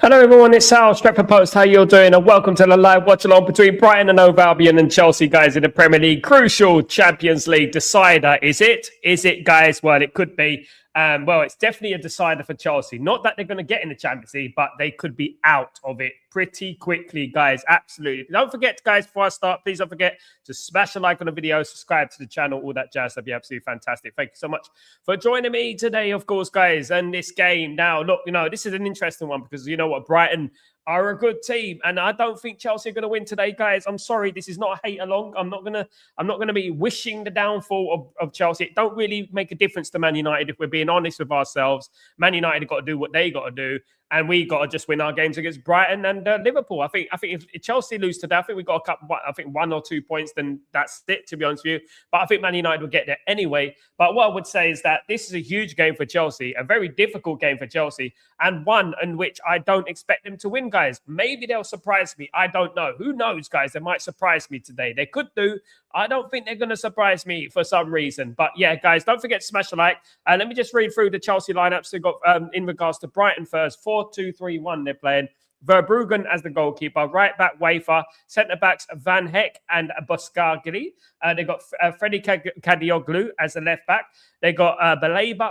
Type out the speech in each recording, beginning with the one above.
Hello everyone, it's Sal, Stretford Post. How you all doing? And welcome to the live watch along between Brighton and Hove Albion and Chelsea, guys, in the Premier League. Crucial Champions League decider. Is it? Is it, guys? Well, it could be. Well, it's definitely a decider for Chelsea. Not that they're going to get in the Champions League, but they could be out of it pretty quickly, guys. Absolutely. Don't forget, guys, before I start, please don't forget to smash a like on the video, subscribe to the channel, all that jazz. That'd be absolutely fantastic. Thank you so much for joining me today, of course, guys, and this game. Now, look, this is an interesting one because you know what, Brighton are a good team, and I don't think Chelsea are going to win today, guys. I'm sorry, this is not a hate along. I'm not gonna be wishing the downfall of Chelsea. It don't really make a difference to Man United if we're being honest with ourselves. Man United have got to do what they got to do, and we got to just win our games against Brighton and Liverpool. I think if Chelsea lose today, I think we got a couple. I think 1 or 2 points. Then that's it, to be honest with you. But I think Man United will get there anyway. But what I would say is that this is a huge game for Chelsea, a very difficult game for Chelsea, and one in which I don't expect them to win, guys. Maybe they'll surprise me. I don't know. Who knows, guys? They might surprise me today. They could do. I don't think they're going to surprise me for some reason. But yeah, guys, don't forget to smash a like. Let me just read through the Chelsea lineups. They've got in regards to Brighton first, 4-2-3-1 they're playing. Verbruggen as the goalkeeper, right back Wafer, centre backs Van Heck and Boscargli. They got Freddie Kadioglu as the left back. They got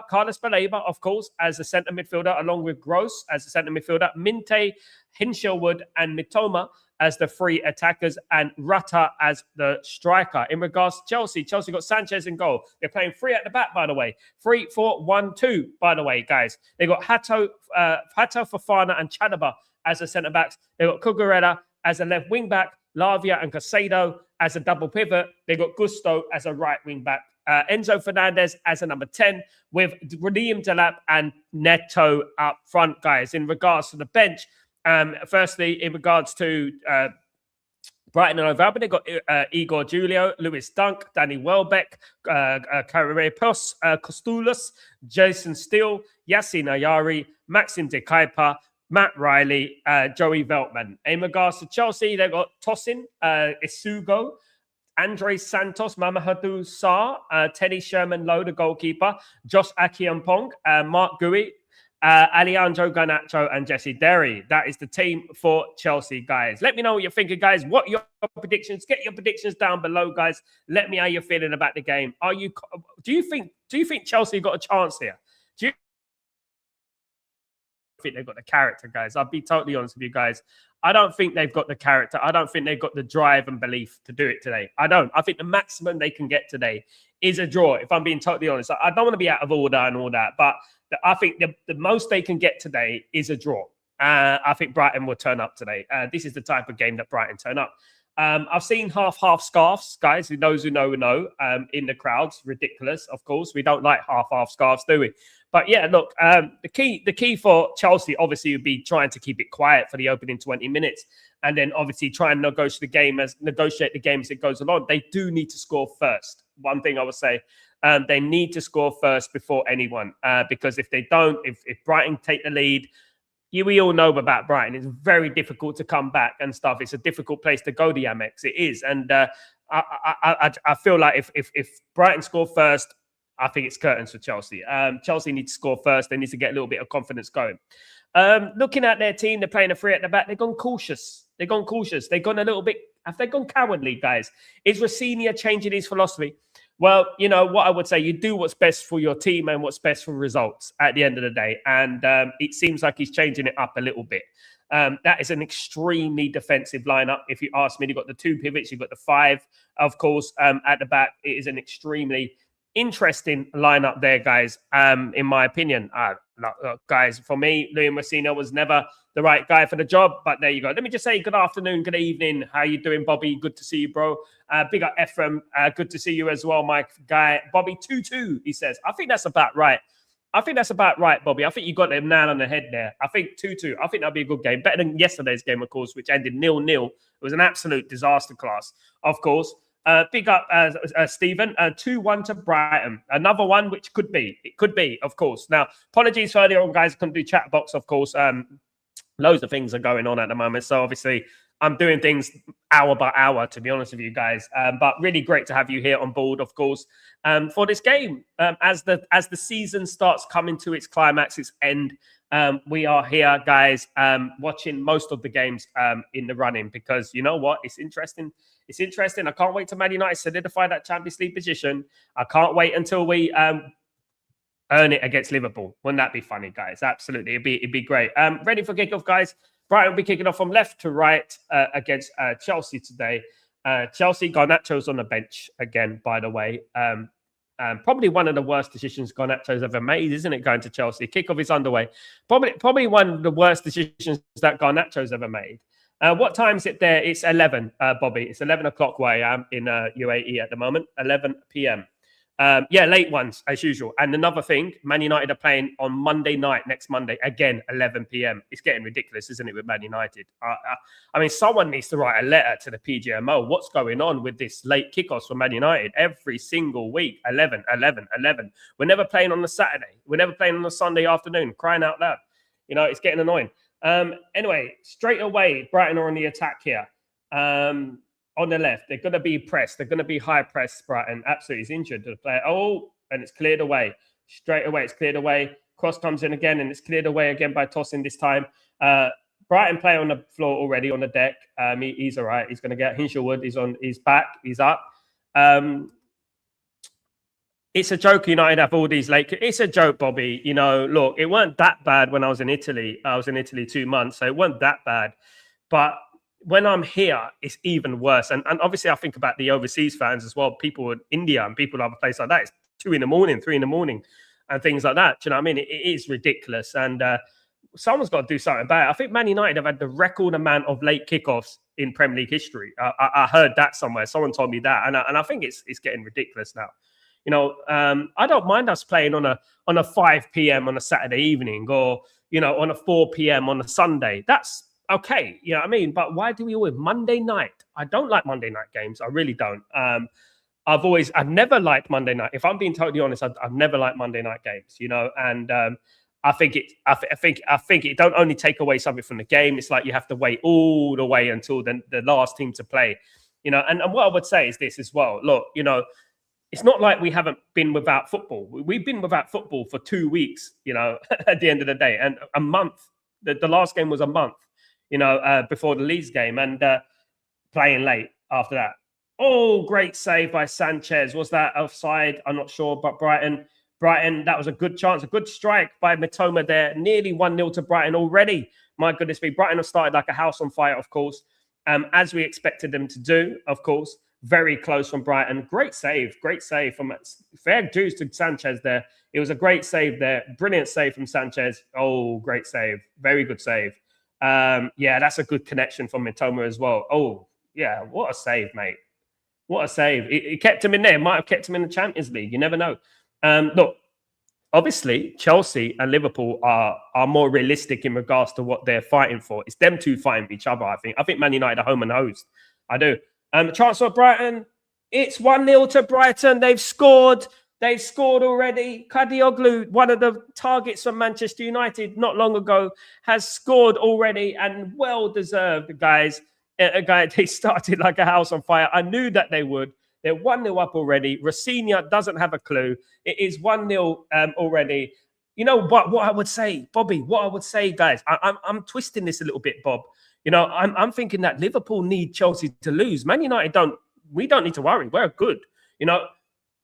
Carlos Baleba, of course, as the centre midfielder, along with Gross as the centre midfielder, Minte, Hinshelwood, and Mitoma as the three attackers, and Rutter as the striker. In regards to Chelsea got Sanchez in goal. They're playing 3 at the back, by the way. 3-4-1-2, by the way, guys. They got Hato, Fofana, and Chalobah as the centre backs. They got Cucurella as a left wing back, Lavia and Casado as a double pivot. They got Gusto as a right wing back. Enzo Fernandez as a number 10 with Raheem Delap and Neto up front, guys. In regards to the bench, firstly, in regards to Brighton and Hove Albion, they've got Igor Julio, Lewis Dunk, Danny Welbeck, Chatterboxers, Kostoulis, Jason Steele, Yassine Ayari, Maxim De Kuyper, Matt Riley, Joey Veltman. In regards to Chelsea, they've got Tosin, Isugo, Andre Santos, Mamadou Sarr, Teddy Sherman-Lowe, the goalkeeper, Josh Akiampong, Mark Gui, Alejandro Garnacho, and Jesse Derry. That is the team for Chelsea, guys. Let me know what you're thinking, guys. What are your predictions? Get your predictions down below, guys. Let me know how you're feeling about the game. Do you think Chelsea got a chance here? Do you think they've got the character, guys? I'll be totally honest with you, guys. I don't think they've got the character. I don't think they've got the drive and belief to do it today. I don't. I think the maximum they can get today is a draw, if I'm being totally honest. I don't want to be out of order and all that, but I think the most they can get today is a draw. I think Brighton will turn up today. This is the type of game that Brighton turn up. I've seen half scarves, guys. Those who know in the crowds. Ridiculous, of course. We don't like half scarves, do we? But yeah, look, the key for Chelsea obviously would be trying to keep it quiet for the opening 20 minutes, and then obviously try and negotiate the game as it goes along. They do need to score first. One thing I would say, they need to score first before anyone, because if they don't, if Brighton take the lead, we all know about Brighton. It's very difficult to come back and stuff. It's a difficult place to go, the Amex. It is, and I feel like if Brighton score first, I think it's curtains for Chelsea. Chelsea need to score first. They need to get a little bit of confidence going. Looking at their team, they're playing a 3 at the back. They've gone cautious. They've gone a little bit. Have they gone cowardly, guys? Is Rossini changing his philosophy? Well, you know what I would say, you do what's best for your team and what's best for results at the end of the day. And it seems like he's changing it up a little bit. That is an extremely defensive lineup. If you ask me, you've got the 2 pivots, you've got the 5, of course, at the back. It is an extremely interesting lineup there, guys, in my opinion. Guys, for me, Louis Messina was never the right guy for the job, but there you go. Let me just say good afternoon, good evening. How you doing, Bobby? Good to see you, bro. Big up Ephraim. Good to see you as well, my guy. Bobby 2-2, he says. I think that's about right. Bobby. I think you got the nail on the head there. I think 2-2. I think that'll be a good game. Better than yesterday's game, of course, which ended 0-0. It was an absolute disaster class, of course. Big up, Stephen. 2-1 to Brighton. Another one, which could be. It could be, of course. Now, apologies for earlier on, guys. Couldn't do Chatterbox, of course. Loads of things are going on at the moment. So, obviously, I'm doing things hour by hour, to be honest with you guys. But really great to have you here on board, of course, for this game. As the season starts coming to its climax, its end, we are here, guys, watching most of the games in the running, because you know what? It's interesting. It's interesting. I can't wait till Man United solidify that Champions League position. I can't wait until we earn it against Liverpool. Wouldn't that be funny, guys? Absolutely. It'd be great. Ready for kickoff, guys. Brighton will be kicking off from left to right against Chelsea today. Chelsea, Garnacho's on the bench again, by the way. Probably one of the worst decisions Garnacho's ever made, isn't it, going to Chelsea? Kickoff is underway. Probably one of the worst decisions that Garnacho's ever made. What time is it there? It's 11, Bobby. It's 11 o'clock where I am in UAE at the moment, 11 p.m. Yeah, late ones, as usual. And another thing, Man United are playing on Monday night, next Monday, again, 11 p.m. It's getting ridiculous, isn't it, with Man United? I mean, someone needs to write a letter to the PGMO. What's going on with this late kickoffs for Man United? Every single week, 11. We're never playing on the Saturday. We're never playing on the Sunday afternoon, crying out loud. You know, it's getting annoying. Anyway, straight away, Brighton are on the attack here. On the left, they're going to be pressed. They're going to be high press, Brighton. Absolutely, he's injured to the player. Oh, and it's cleared away. Straight away, it's cleared away. Cross comes in again, and it's cleared away again by Tosin this time. Brighton player on the floor already, on the deck. He's all right. He's going to get Hinshelwood. He's back. He's up. It's a joke United have all these late... It's a joke, Bobby. You know, look, it weren't that bad when I was in Italy. I was in Italy 2 months, so it weren't that bad. But when I'm here, it's even worse. And obviously, I think about the overseas fans as well. People in India and people in other places like that. It's 2 in the morning, 3 in the morning, and things like that. Do you know what I mean? It is ridiculous. And someone's got to do something about it. I think Man United have had the record amount of late kickoffs in Premier League history. I heard that somewhere. Someone told me that. And I think it's getting ridiculous now. You know, I don't mind us playing on a 5 p.m. on a Saturday evening, or, you know, on a 4 p.m. on a Sunday. That's okay. You know what I mean? But why do we always Monday night? I don't like Monday night games. I really don't. I've never liked Monday night. If I'm being totally honest, I've never liked Monday night games, you know, and I think it don't only take away something from the game. It's like you have to wait all the way until the last team to play, you know, and what I would say is this as well. Look, you know, it's not like we haven't been without football. We've been without football for 2 weeks, you know, at the end of the day, and a month. The last game was a month, you know, before the Leeds game, and playing late after that. Oh, great save by Sanchez. Was that offside? I'm not sure, but Brighton, that was a good chance, a good strike by Mitoma there. Nearly 1-0 to Brighton already. My goodness me. Brighton have started like a house on fire, of course, as we expected them to do, of course. Very close from Brighton. Great save from fair dues to Sanchez there. It was a great save there. Brilliant save from Sanchez. Oh, great save. Very good save. Yeah, that's a good connection from Mitoma as well. Oh, yeah, what a save, mate. What a save. It kept him in there. It might have kept him in the Champions League. You never know. Look, obviously, Chelsea and Liverpool are more realistic in regards to what they're fighting for. It's them two fighting each other, I think. I think Man United are home and host. I do. Chance for Brighton. It's 1-0 to Brighton. They've scored. They've scored already. Kadioglu, one of the targets from Manchester United not long ago, has scored already, and well-deserved, guys. They started like a house on fire. I knew that they would. They're 1-0 up already. Rafinha doesn't have a clue. It is 1-0 already. You know what I would say, Bobby, what I would say, guys, I'm twisting this a little bit, Bob. You know, I'm thinking that Liverpool need Chelsea to lose. Man United don't. We don't need to worry. We're good. You know,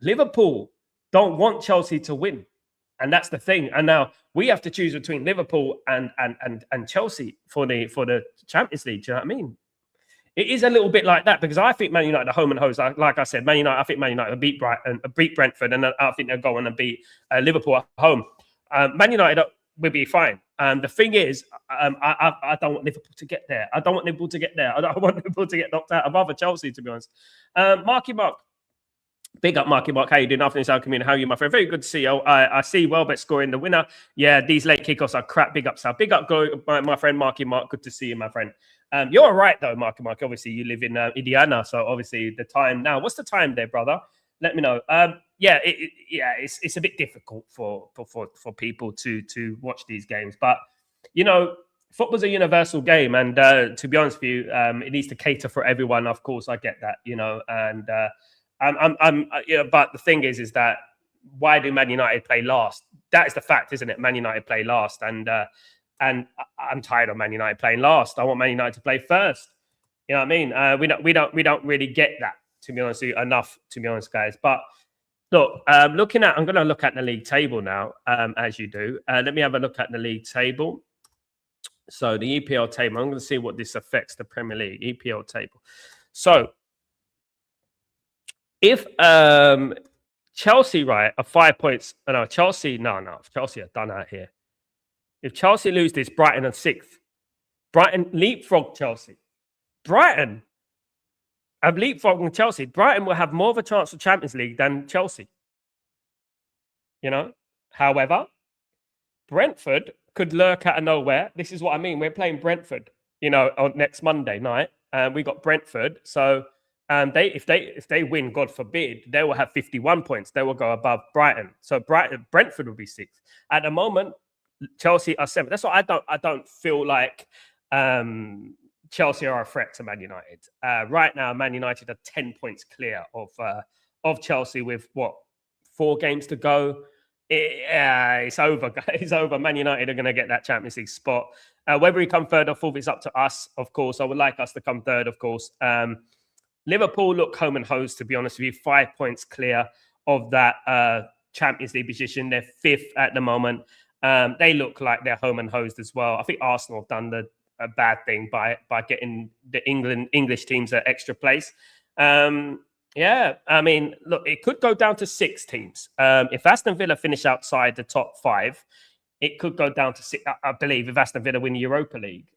Liverpool don't want Chelsea to win, and that's the thing. And now we have to choose between Liverpool and Chelsea for the Champions League. Do you know what I mean? It is a little bit like that, because I think Man United are home and host. Like I said, I think Man United will beat Brighton, beat Brentford, and I think they'll go on and beat Liverpool at home. Man United will be fine. The thing is, I don't want Liverpool to get there. I don't want Liverpool to get knocked out. I'd rather Chelsea, to be honest. Marky Mark. Big up, Marky Mark. How you doing? Afternoon, South Community. How are you, my friend? Very good to see you. I see Welbeck scoring the winner. Yeah, these late kickoffs are crap. Big up, South. Big up, my friend Marky Mark. Good to see you, my friend. You're all right, though, Marky Mark. Obviously, you live in Indiana, so obviously the time now. What's the time there, brother? Let me know. It's a bit difficult for people to watch these games, but you know, football's a universal game, and to be honest with you, it needs to cater for everyone. Of course, I get that, and but the thing is that why do Man United play last? That is the fact, isn't it? Man United play last, and I'm tired of Man United playing last. I want Man United to play first. You know what I mean? We don't really get that, to be honest with you, enough, to be honest, guys. But look, I'm going to look at the league table now, as you do. Let me have a look at the league table. So the EPL table, I'm going to see what this affects the Premier League EPL table. So if Chelsea, right, are 5 points. No, Chelsea are done out here. If Chelsea lose this, Brighton are 6th. Brighton leapfrog Chelsea. Brighton have leapfrogged Chelsea. Brighton will have more of a chance for Champions League than Chelsea. However, Brentford could lurk out of nowhere. This is what I mean. We're playing Brentford, on next Monday night. We got Brentford. So if they win, God forbid, they will have 51 points. They will go above Brighton. So Brentford will be 6th. At the moment, Chelsea are 7th. That's why I don't feel like Chelsea are a threat to Man United. Right now, Man United are 10 points clear of Chelsea with 4 games to go. It's over, guys. It's over. Man United are going to get that Champions League spot. Whether we come third or fourth, it's up to us, of course. I would like us to come third, of course. Liverpool look home and hosed, to be honest with you. 5 points clear of that Champions League position. They're 5th at the moment. They look like they're home and hosed as well. I think Arsenal have done a bad thing by getting the English teams an extra place. Yeah, I mean, look, it could go down to 6 teams. If Aston Villa finish outside the top 5, it could go down to 6, I believe, if Aston Villa win the Europa League,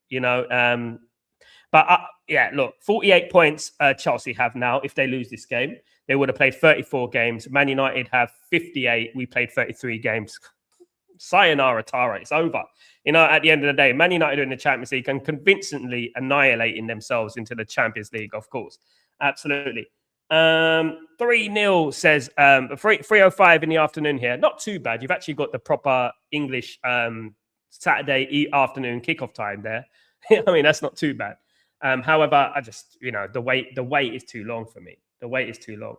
But look, 48 points Chelsea have now. If they lose this game, they would have played 34 games. Man United have 58. We played 33 games. Sayonara, Tara, it's over. At the end of the day, Man United are in the Champions League and convincingly annihilating themselves into the Champions League, of course. Absolutely. 3-0 says 3:05 in the afternoon here. Not too bad. You've actually got the proper English Saturday afternoon kickoff time there. I mean, that's not too bad. However, I just, the wait is too long for me. The wait is too long.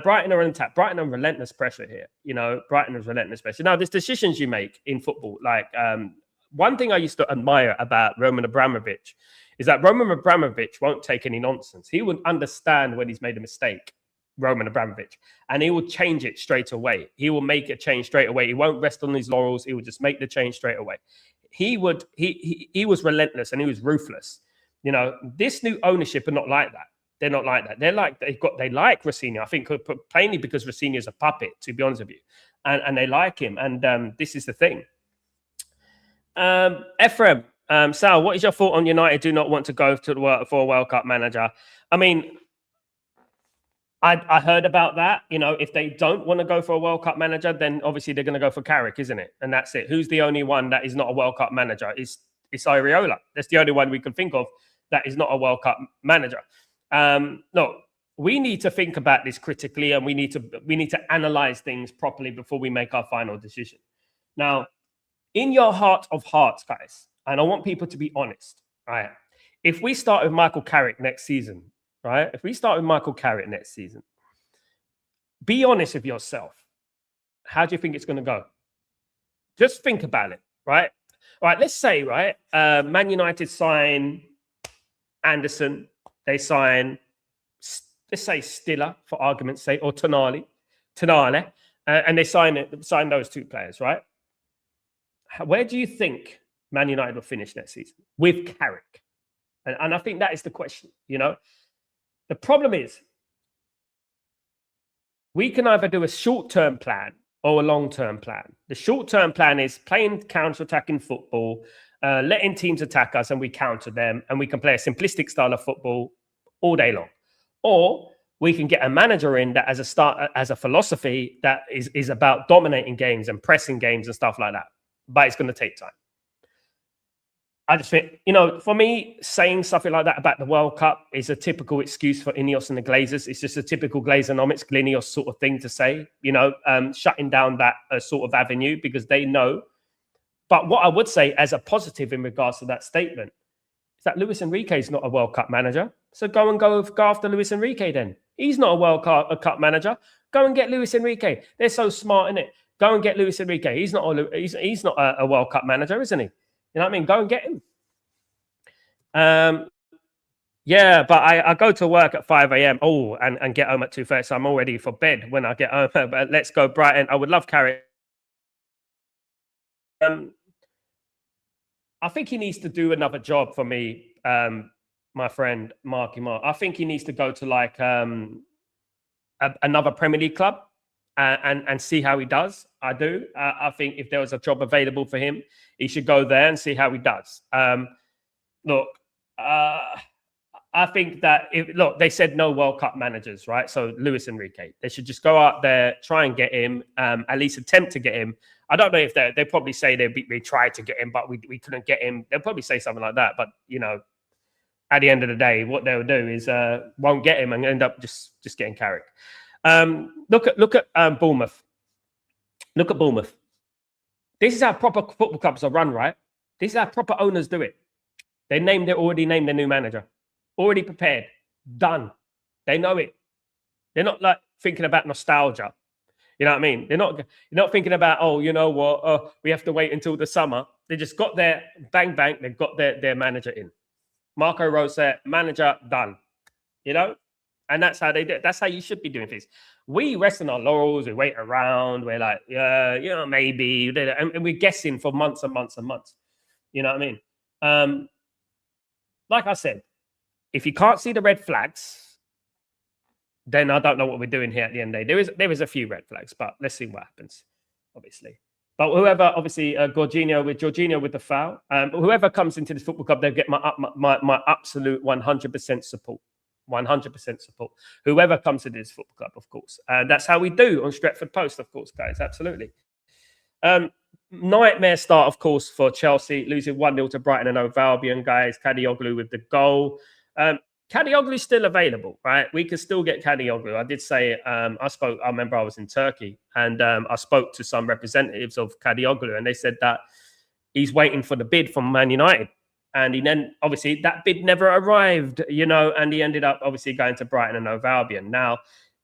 Brighton are on attack. Brighton are relentless pressure here. Brighton is relentless pressure. Now, there's decisions you make in football. Like one thing I used to admire about Roman Abramovich is that Roman Abramovich won't take any nonsense. He would understand when he's made a mistake, Roman Abramovich, and he will change it straight away. He will make a change straight away. He won't rest on his laurels. He will just make the change straight away. He was relentless and he was ruthless. This new ownership are not like that. They're not like that. They like Rossini. I think plainly because Rossini is a puppet, to be honest with you, and they like him. And this is the thing. Ephraim, Sal, what is your thought on United do not want to go to the for a World Cup manager? I mean, I heard about that. If they don't want to go for a World Cup manager, then obviously they're going to go for Carrick, isn't it? And that's it. Who's the only one that is not a World Cup manager? It's Areola. That's the only one we can think of that is not a World Cup manager. Look, we need to think about this critically, and we need to analyze things properly before we make our final decision. Now, in your heart of hearts, guys, and I want people to be honest, right? If we start with Michael Carrick next season, right? If we start with Michael Carrick next season, be honest with yourself. How do you think it's going to go? Just think about it, right? All right, let's say, right, Man United sign Anderson. They sign, let's say, Stiller, for argument's sake, or Tonali, and they sign those 2 players, right? Where do you think Man United will finish next season with Carrick? And I think that is the question, The problem is we can either do a short-term plan or a long-term plan. The short-term plan is playing counter-attacking football, letting teams attack us and we counter them, and we can play a simplistic style of football all day long. Or we can get a manager in that as a philosophy that is about dominating games and pressing games and stuff like that. But it's going to take time. I just think, for me, saying something like that about the World Cup is a typical excuse for Ineos and the Glazers. It's just a typical Glazonomics, Ineos sort of thing to say, shutting down that sort of avenue, because they know But what I would say as a positive in regards to that statement is that Luis Enrique is not a World Cup manager. So go after Luis Enrique then. He's not a World Cup manager. Go and get Luis Enrique. They're so smart, innit? Go and get Luis Enrique. He's not a World Cup manager, isn't he? You know what I mean? Go and get him. Yeah, but I go to work at 5 a.m. Oh, and get home at 2:30. So I'm all ready for bed when I get home. But let's go, Brighton. I would love Carrick. I think he needs to do another job for me, my friend Marky Mark. I think he needs to go to like another Premier League club and see how he does. I do. I think if there was a job available for him, he should go there and see how he does. Look, I think that they said no World Cup managers, right? So Luis Enrique, they should just go out there, try and get him, at least attempt to get him. I don't know if they probably say they tried to get him, but we couldn't get him. They'll probably say something like that. But you know, at the end of the day, what they'll do is won't get him and end up just getting Carrick. Look at Bournemouth. Look at Bournemouth. This is how proper football clubs are run, right? This is how proper owners do it. They already named their new manager. Already prepared, done. They know it. They're not like thinking about nostalgia. You know what I mean? You're not thinking about, oh, you know what? We have to wait until the summer. They just got their bang. They've got their manager in. Marco Rose said, manager done. You know, and that's how they do it. That's how you should be doing things. We rest on our laurels. We wait around. We're like, yeah, you know, maybe, and we're guessing for months and months and months. You know what I mean? Like I said. If you can't see the red flags, then I don't know what we're doing here at the end of the day. There is a few red flags, but let's see what happens, obviously. But whoever, obviously, Jorginho with the foul, whoever comes into this football club, they'll get my absolute 100% support. 100% support. Whoever comes to this football club, of course. That's how we do on Stretford Post, of course, guys. Absolutely. Nightmare start, of course, for Chelsea, losing 1-0 to Brighton and Hove Albion, guys. Kadioglu with the goal. Kadioglu is still available, right? We can still get Kadioglu. I did say I remember I was in Turkey and I spoke to some representatives of Kadioglu and they said that he's waiting for the bid from Man United. And then obviously that bid never arrived, you know, and he ended up obviously going to Brighton and Hove Albion. Now,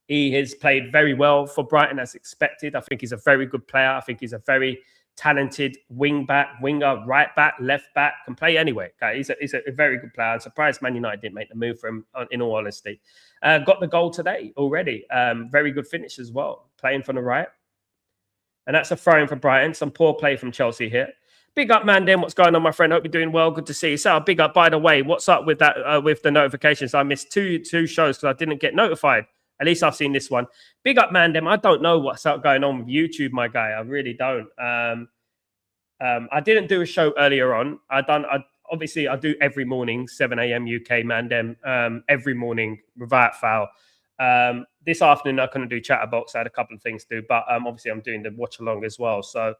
he has played very well for Brighton as expected. I think he's a very good player. I think he's a very talented winger, right back, left back, can play anyway. He's a very good player. I'm surprised Man United didn't make the move for him, in all honesty. Got the goal today already. Very good finish as well, playing from the right. And that's a throw-in for Brighton. Some poor play from Chelsea here. Big up, man, then. What's going on, my friend? Hope you're doing well. Good to see you. So, big up, by the way. What's up with that? With the notifications? I missed two shows because I didn't get notified. At least I've seen this one. Big up, man, them. I don't know what's going on with YouTube, my guy. I really don't. I didn't do a show earlier on. Obviously, I do every morning, 7 a.m. UK, man, them. Every morning, without foul. This afternoon, I couldn't do Chatterbox. I had a couple of things to do, but obviously, I'm doing the watch along as well. So,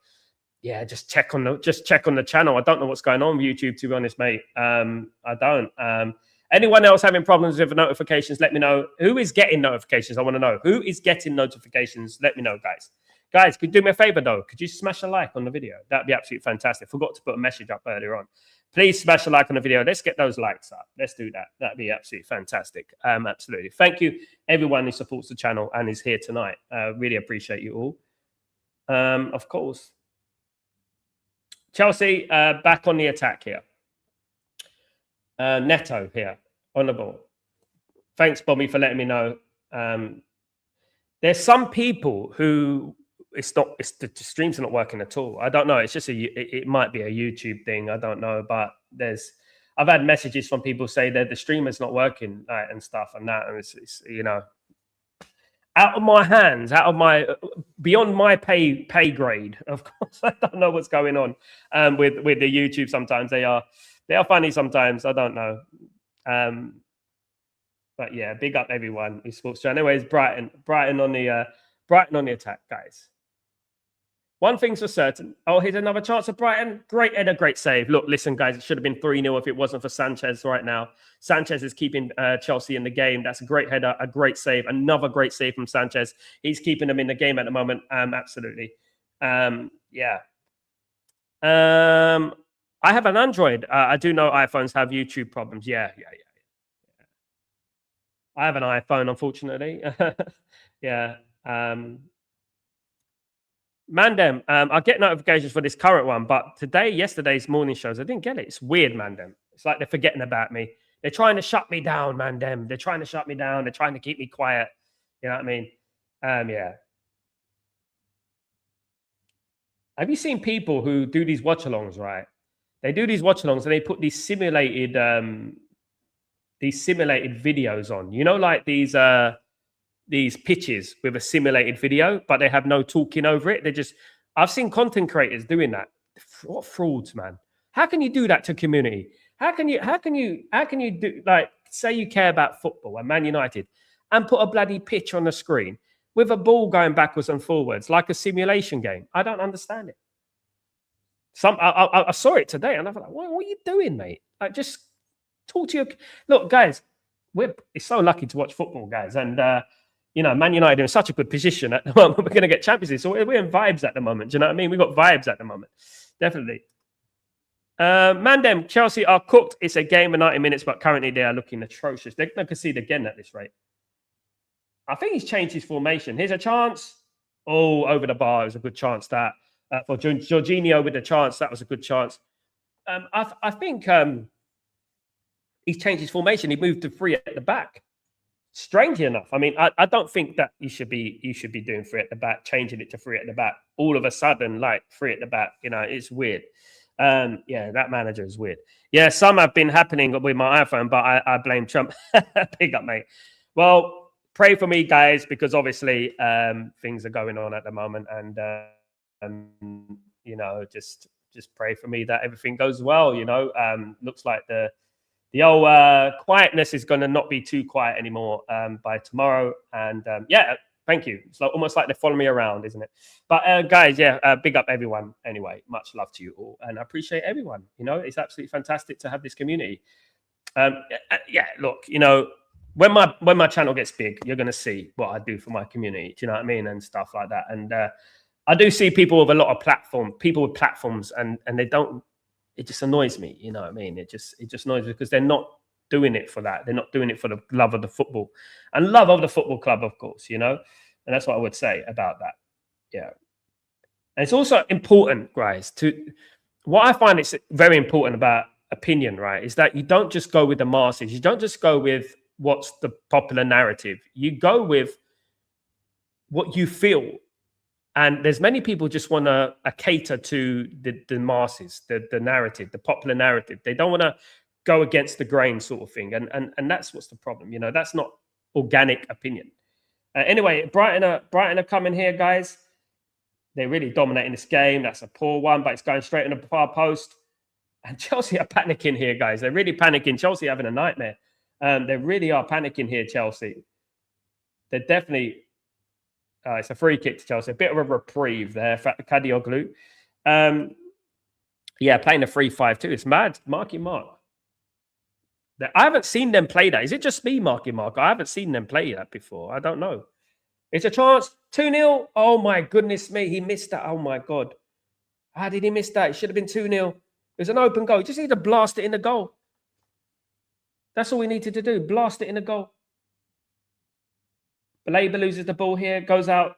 yeah, just check on the channel. I don't know what's going on with YouTube, to be honest, mate. I don't. Anyone else having problems with notifications, let me know. Who is getting notifications? I want to know. Who is getting notifications? Let me know, guys. Guys, could you do me a favor, though? Could you smash a like on the video? That'd be absolutely fantastic. Forgot to put a message up earlier on. Please smash a like on the video. Let's get those likes up. Let's do that. That'd be absolutely fantastic. Absolutely. Thank you, everyone who supports the channel and is here tonight. Really appreciate you all. Of course. Chelsea back on the attack here. Neto here on the ball. Thanks, Bobby, for letting me know. There's some people who the streams are not working at all. I don't know. It's just it might be a YouTube thing. I don't know, but I've had messages from people say that the streamer's not working and stuff and that, and it's you know, out of my hands, beyond my pay grade. Of course, I don't know what's going on with the YouTube. Sometimes they are funny. Sometimes I don't know. But yeah, big up everyone who sports channel. Anyways, Brighton on the attack, guys. One thing's for certain. Oh, here's another chance of Brighton. Great header, great save. Look, listen, guys, it should have been 3-0 if it wasn't for Sanchez right now. Sanchez is keeping Chelsea in the game. That's a great header, a great save. Another great save from Sanchez. He's keeping them in the game at the moment. Absolutely. Yeah. I have an Android. I do know iPhones have YouTube problems. Yeah. I have an iPhone, unfortunately. Yeah. Mandem, I get notifications for this current one, but yesterday's morning shows, I didn't get it. It's weird, Mandem. It's like they're forgetting about me. They're trying to shut me down, Mandem. They're trying to shut me down. They're trying to keep me quiet. You know what I mean? Yeah. Have you seen people who do these watch-alongs, right? They do these watch-alongs and they put these simulated videos on. You know, like these pitches with a simulated video, but they have no talking over it. I've seen content creators doing that. What frauds, man. How can you do that to community? How can you do, like, say you care about football and Man United and put a bloody pitch on the screen with a ball going backwards and forwards like a simulation game? I don't understand it. I saw it today and I was like, what are you doing, mate? Like, just talk to your look, guys. We're so lucky to watch football, guys, and you know, Man United are in such a good position at the moment. We're going to get Champions League, so we're in vibes at the moment. Do you know what I mean? We've got vibes at the moment, definitely. Mandem, Chelsea are cooked. It's a game of 90 minutes, but currently they are looking atrocious. They're going to concede again at this rate. I think he's changed his formation. Here's a chance. Oh, over the bar. It was a good chance that. For Jorginho with the chance, that was a good chance. I think he's changed his formation. He moved to 3 at the back. Strangely enough, I mean, I don't think that you should be doing 3 at the back, changing it to 3 at the back. All of a sudden, like 3 at the back, you know, it's weird. Yeah, that manager is weird. Yeah, some have been happening with my iPhone, but I blame Trump. Big up, mate. Well, pray for me, guys, because obviously things are going on at the moment, and you know, just pray for me that everything goes well. You know, looks like the old quietness is going to not be too quiet anymore by tomorrow. And yeah, thank you. It's almost like they follow me around, isn't it? But guys, yeah, big up everyone. Anyway, much love to you all, and I appreciate everyone. You know, it's absolutely fantastic to have this community. Yeah, look, you know, when my channel gets big, you're going to see what I do for my community. Do you know what I mean? And stuff like that. And I do see people with a lot of people with platforms, and they don't. It just annoys me, you know what I mean? It just annoys me because they're not doing it for that. They're not doing it for the love of the football and love of the football club, of course, you know. And that's what I would say about that. Yeah, and it's also important, guys. What I find it's very important about opinion, right, is that you don't just go with the masses. You don't just go with what's the popular narrative. You go with what you feel. And there's many people just want to cater to the masses, the narrative, the popular narrative. They don't want to go against the grain sort of thing. And that's what's the problem. You know, that's not organic opinion. Anyway, Brighton are coming here, guys. They're really dominating this game. That's a poor one, but it's going straight in the far post. And Chelsea are panicking here, guys. They're really panicking. Chelsea are having a nightmare. They really are panicking here, Chelsea. They're definitely... it's a free kick to Chelsea. A bit of a reprieve there for Kadioglu. Yeah, playing a 3-5-2. It's mad. Marky Mark. I haven't seen them play that. Is it just me, Marky Mark? I haven't seen them play that before. I don't know. It's a chance. 2-0. Oh, my goodness me. He missed that. Oh, my God. How did he miss that? It should have been 2-0. It was an open goal. You just need to blast it in the goal. That's all we needed to do. Blast it in the goal. Baleba loses the ball here, goes out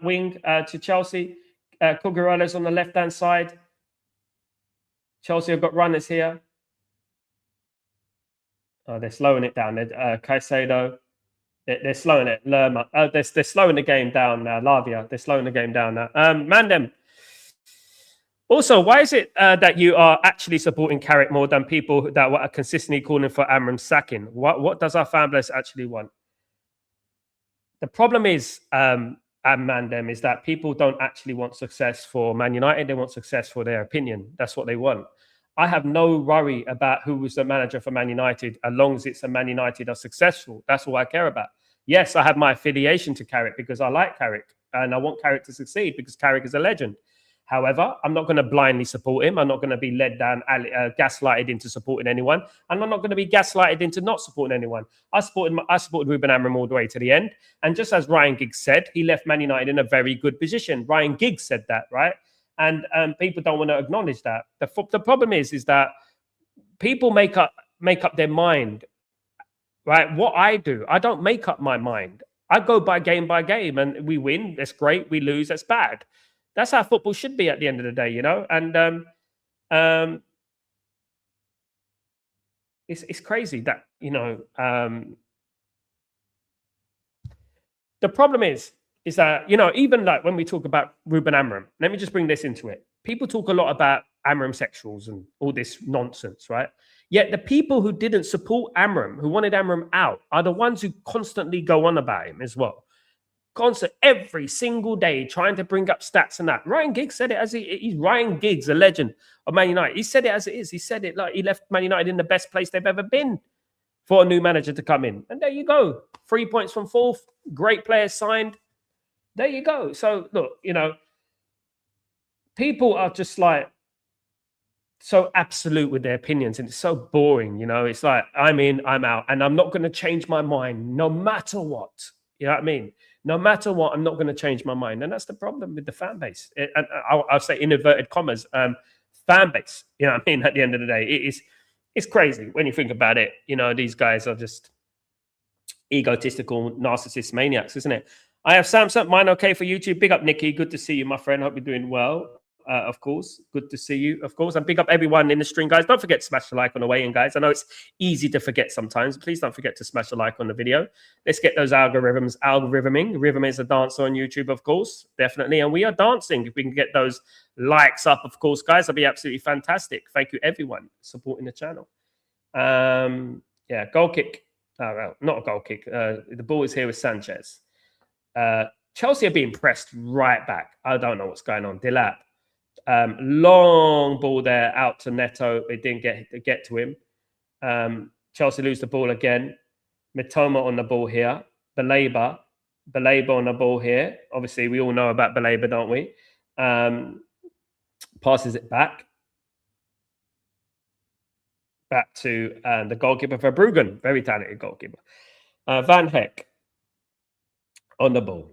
wing to Chelsea. Cuguerole's on the left-hand side. Chelsea have got runners here. Oh, they're slowing it down. Caicedo, they're slowing it. Lerma, they're slowing the game down now. Lavia, they're slowing the game down now. Mandem. Also, why is it that you are actually supporting Carrick more than people that are consistently calling for Amram's sacking? What does our fan base actually want? The problem is, Mandem, is that people don't actually want success for Man United. They want success for their opinion. That's what they want. I have no worry about who was the manager for Man United, as long as it's a Man United are successful. That's all I care about. Yes, I have my affiliation to Carrick because I like Carrick and I want Carrick to succeed because Carrick is a legend. However, I'm not going to blindly support him. I'm not going to be led down, gaslighted into supporting anyone. And I'm not going to be gaslighted into not supporting anyone. I supported Ruben Amorim all the way to the end. And just as Ryan Giggs said, he left Man United in a very good position. Ryan Giggs said that, right? And people don't want to acknowledge that. The problem is that people make up their mind, right? What I do, I don't make up my mind. I go by game, and we win, that's great. We lose, that's bad. That's how football should be at the end of the day, you know? And it's crazy that, you know, the problem is that, you know, even like when we talk about Ruben Amorim, let me just bring this into it. People talk a lot about Amorim sexuals and all this nonsense, right? Yet the people who didn't support Amorim, who wanted Amorim out, are the ones who constantly go on about him as well. Constant, every single day, trying to bring up stats and that. Ryan Giggs said it as he's Ryan Giggs, a legend of Man United. He said it as it is. He said it like he left Man United in the best place they've ever been for a new manager to come in. And there you go. 3 points from fourth. Great players signed. There you go. So look, you know, people are just like so absolute with their opinions, and it's so boring. You know, it's like, I'm in, I'm out, and I'm not going to change my mind no matter what. You know what I mean? No matter what, I'm not going to change my mind. And that's the problem with the fan base. And I'll say in inverted commas, fan base. You know what I mean? At the end of the day, it's crazy when you think about it. You know, these guys are just egotistical, narcissist maniacs, isn't it? I have Samsung, mine okay for YouTube. Big up, Nikki. Good to see you, my friend. Hope you're doing well. Of course, good to see you. Of course, and big up everyone in the stream, guys. Don't forget to smash the like on the way in, guys. I know it's easy to forget sometimes. Please don't forget to smash the like on the video. Let's get those algorithming. Rhythm is a dancer on YouTube, of course, definitely, and we are dancing. If we can get those likes up, of course, guys, that'll be absolutely fantastic. Thank you, everyone, supporting the channel. Yeah, goal kick. Oh, well, not a goal kick. The ball is here with Sanchez. Chelsea are being pressed right back. I don't know what's going on. Delap. Long ball there out to Neto. It didn't get to him. Chelsea lose the ball again. Mitoma on the ball here. Baleba on the ball here. Obviously, we all know about Baleba, don't we? Passes it back to the goalkeeper for Bruggen. Very talented goalkeeper. Van Heck on the ball.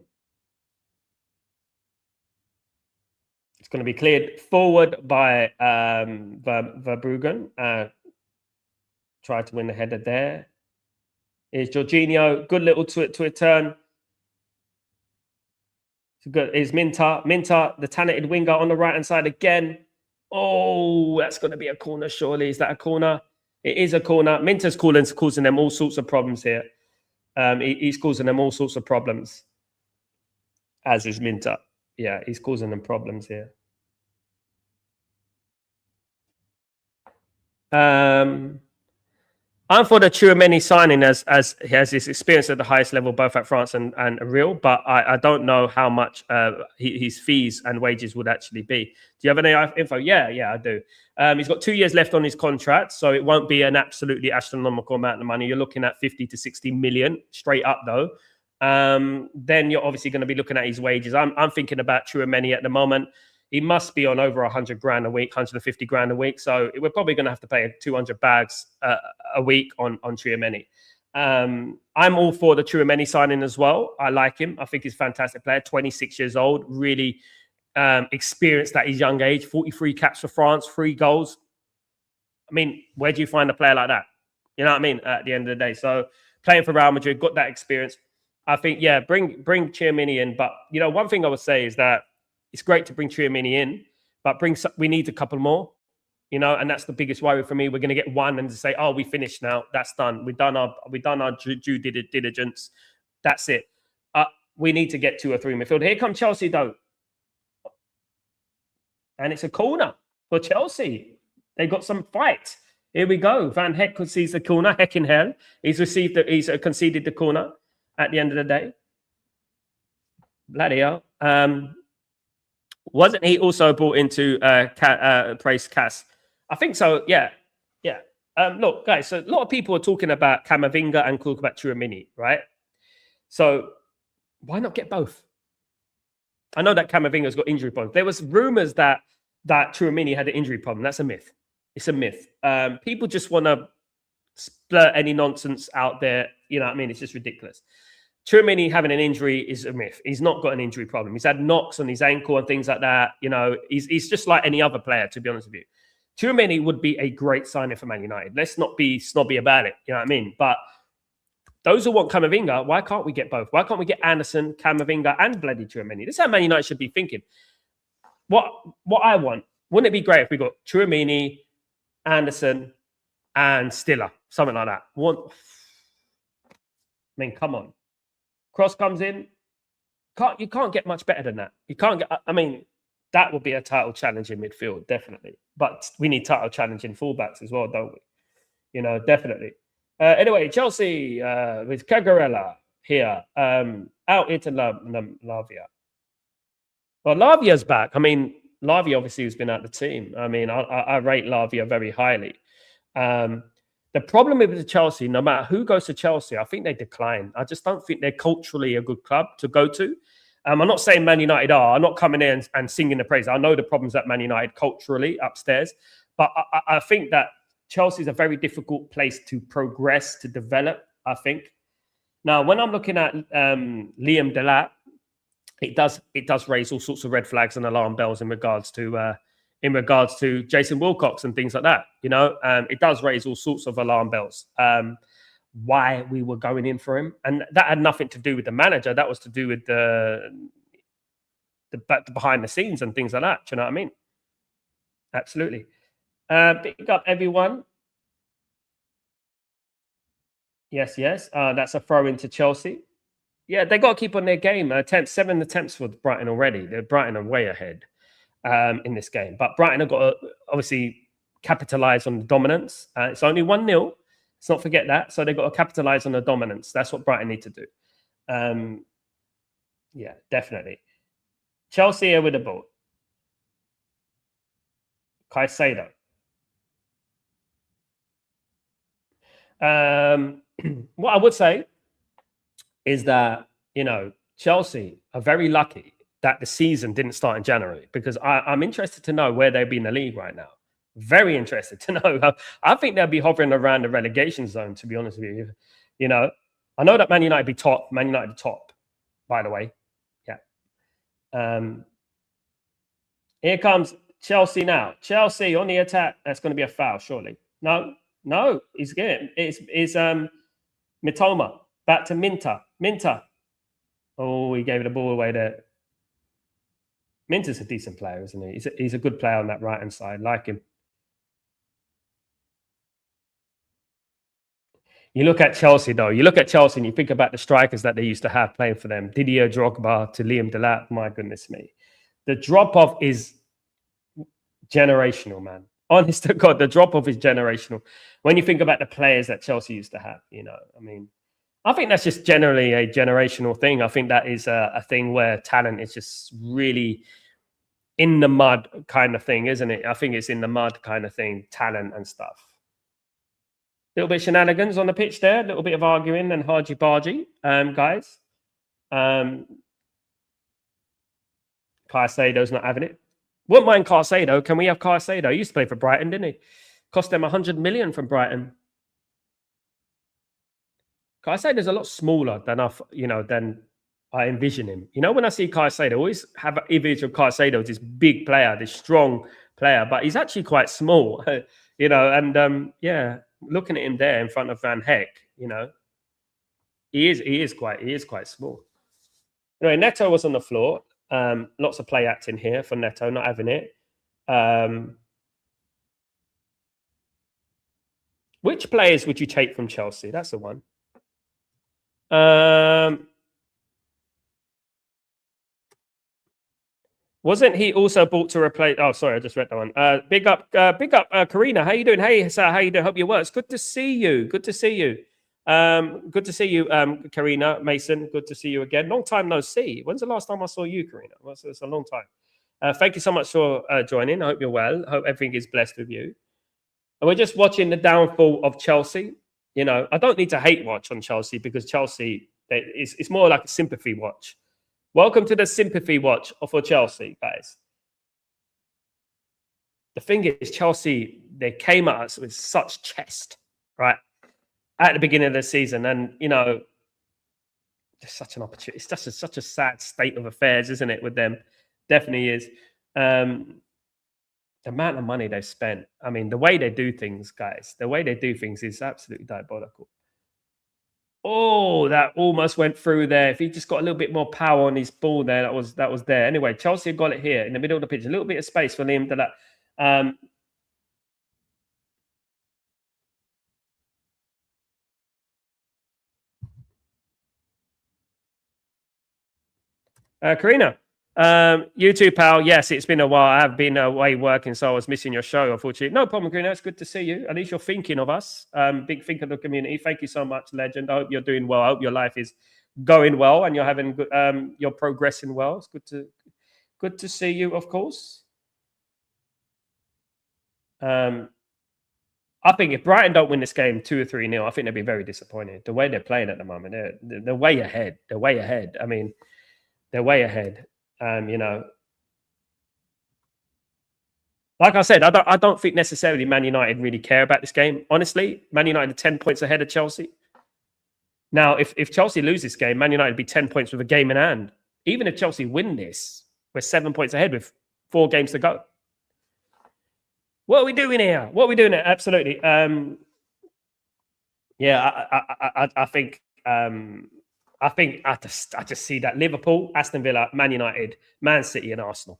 It's going to be cleared forward by Verbruggen. Try to win the header there. Here's Jorginho. Good little to a turn. Good. Is Minter, the talented winger on the right-hand side again. Oh, that's going to be a corner, surely. Is that a corner? It is a corner. Minter's causing them all sorts of problems here. He's causing them all sorts of problems, as is Minter. Yeah, he's causing them problems here. I'm for the Tchouaméni signing as he has this experience at the highest level, both at France and Real, but I don't know how much his fees and wages would actually be. Do you have any info? Yeah, I do. He's got 2 years left on his contract, so it won't be an absolutely astronomical amount of money. You're looking at 50 to 60 million straight up, though. Then you're obviously going to be looking at his wages. I'm thinking about Tchouaméni at the moment. He must be on over 100 grand a week, 150 grand a week. So we're probably going to have to pay 200 bags a week on Tchouaméni. I'm all for the Tchouaméni signing as well. I like him. I think he's a fantastic player, 26 years old, really experienced at his young age, 43 caps for France, 3 goals. I mean, where do you find a player like that? You know what I mean? At the end of the day. So playing for Real Madrid, got that experience. I think, yeah, bring Tchouaméni in. But, you know, one thing I would say is that it's great to bring Tchouaméni in, but we need a couple more, you know, and that's the biggest worry for me. We're going to get one and to say, oh, we finished now. That's done. We've done our due diligence. That's it. We need to get 2 or 3 midfield. Here come Chelsea, though. And it's a corner for Chelsea. They got some fight. Here we go. Van Heck concedes the corner. Heck in hell. He's conceded the corner at the end of the day. Bloody hell. Wasn't he also brought into praise Cass? I think so. Yeah. Look, guys. So a lot of people are talking about Camavinga and talk about Tchouaméni, right? So why not get both? I know that Camavinga's got injury problems. There was rumors that Tchouaméni had an injury problem. That's a myth. It's a myth. People just want to splurt any nonsense out there. You know what I mean? It's just ridiculous. Tchouaméni having an injury is a myth. He's not got an injury problem. He's had knocks on his ankle and things like that. You know, he's just like any other player, to be honest with you. Tchouaméni would be a great signing for Man United. Let's not be snobby about it. You know what I mean? But those who want Camavinga, why can't we get both? Why can't we get Anderson, Camavinga, and bloody Tchouaméni? This is how Man United should be thinking. What I want, wouldn't it be great if we got Tchouaméni, Anderson, and Stiller, something like that? I mean, come on. Cross comes in. You can't get much better than that. You can't get. I mean, that would be a title challenge in midfield, definitely. But we need title challenge in fullbacks as well, don't we? You know, definitely. Anyway, Chelsea with Cagarella here, out into Lavia. Well, Lavia's back. I mean, Lavia obviously has been out the team. I mean, I rate Lavia very highly. The problem with the Chelsea, no matter who goes to Chelsea, I think they decline. I just don't think they're culturally a good club to go to. I'm not saying Man United are. I'm not coming in and singing the praise. I know the problems at Man United culturally upstairs, but I think that Chelsea is a very difficult place to progress, to develop, I think. Now, when I'm looking at Liam Delap, it does raise all sorts of red flags and alarm bells in regards to Jason Wilcox and things like that. You know, it does raise all sorts of alarm bells. Why we were going in for him, and that had nothing to do with the manager. That was to do with the behind the scenes and things like that. Do you know what I mean? Absolutely. Pick up everyone. Yes. That's a throw into Chelsea. Yeah, they got to keep on their game. 7 attempts for Brighton already. Brighton are way ahead in this game. But Brighton have got to obviously capitalise on the dominance. It's only 1-0. Let's not forget that. So they've got to capitalise on the dominance. That's what Brighton need to do. Yeah, definitely. Chelsea here with the ball. Caicedo. What I would say is that, you know, Chelsea are very lucky that the season didn't start in January, because I'm interested to know where they'll be in the league right now. Very interested to know. I think they'll be hovering around the relegation zone, to be honest with you. You know, I know that Man United be top. Man United top, by the way. Yeah. Here comes Chelsea now. Chelsea on the attack. That's going to be a foul, surely. No, he's getting it's Mitoma. Back to Minter. Oh, he gave the ball away there. Minter's a decent player, isn't he? He's a good player on that right-hand side. Like him. You look at Chelsea, though. You look at Chelsea and you think about the strikers that they used to have playing for them. Didier Drogba to Liam Delap. My goodness me. The drop-off is generational, man. Honest to God, the drop-off is generational. When you think about the players that Chelsea used to have, you know, I mean, I think that's just generally a generational thing. I think that is a thing where talent is just really in the mud kind of thing, isn't it? I think it's in the mud kind of thing, talent and stuff. Little bit of shenanigans on the pitch there, a little bit of arguing and hargy-bargy, guys. Caicedo's not having it. Wouldn't mind Caicedo. Can we have Caicedo? He used to play for Brighton, didn't he? Cost them 100 million from Brighton. Caicedo's a lot smaller than I envision him. You know, when I see Caicedo, I always have an image of Caicedo as this big player, this strong player, but he's actually quite small, you know, and yeah, looking at him there in front of Van Heck, you know, he is quite small. Anyway, Neto was on the floor. Lots of play acting here for Neto, not having it. Which players would you take from Chelsea? That's the one. Wasn't he also bought to replace? Oh, sorry, I just read that one. Big up, Karina. How you doing? Hey, sir, how you doing? Hope you well. It's good to see you. Good to see you. Good to see you, Karina Mason. Good to see you again. Long time no see. When's the last time I saw you, Karina? Well, it's a long time. Thank you so much for joining. I hope you're well. I hope everything is blessed with you. And we're just watching the downfall of Chelsea. You know, I don't need to hate watch on Chelsea, because Chelsea, it's more like a sympathy watch. Welcome to the sympathy watch for Chelsea, guys. The thing is, Chelsea, they came at us with such chest, right, at the beginning of the season. And, you know, just such an opportunity. It's just such a sad state of affairs, isn't it, with them? Definitely is. The amount of money they've spent. I mean, the way they do things, guys, the way they do things is absolutely diabolical. Oh, that almost went through there. If he just got a little bit more power on his ball there, that was there. Anyway, Chelsea got it here in the middle of the pitch. A little bit of space for Liam Delap. Karina, you too, pal. Yes, it's been a while. I have been away working, so I was missing your show, unfortunately. No problem, Karina. It's good to see you. At least you're thinking of us. Big think of the community. Thank you so much, legend. I hope you're doing well. I hope your life is going well and you're having good, you're progressing well. It's good to see you, of course. I think if Brighton don't win this game 2 or 3-0, I think they'll be very disappointed. The way they're playing at the moment, they're way ahead. They're way ahead. I mean, they're way ahead. You know, like I said, I don't think necessarily Man United really care about this game. Honestly, Man United are 10 points ahead of Chelsea. Now, if Chelsea lose this game, Man United would be 10 points with a game in hand. Even if Chelsea win this, we're 7 points ahead with 4 games to go. What are we doing here? What are we doing here? Absolutely. Yeah, I think I just see that Liverpool, Aston Villa, Man United, Man City, and Arsenal.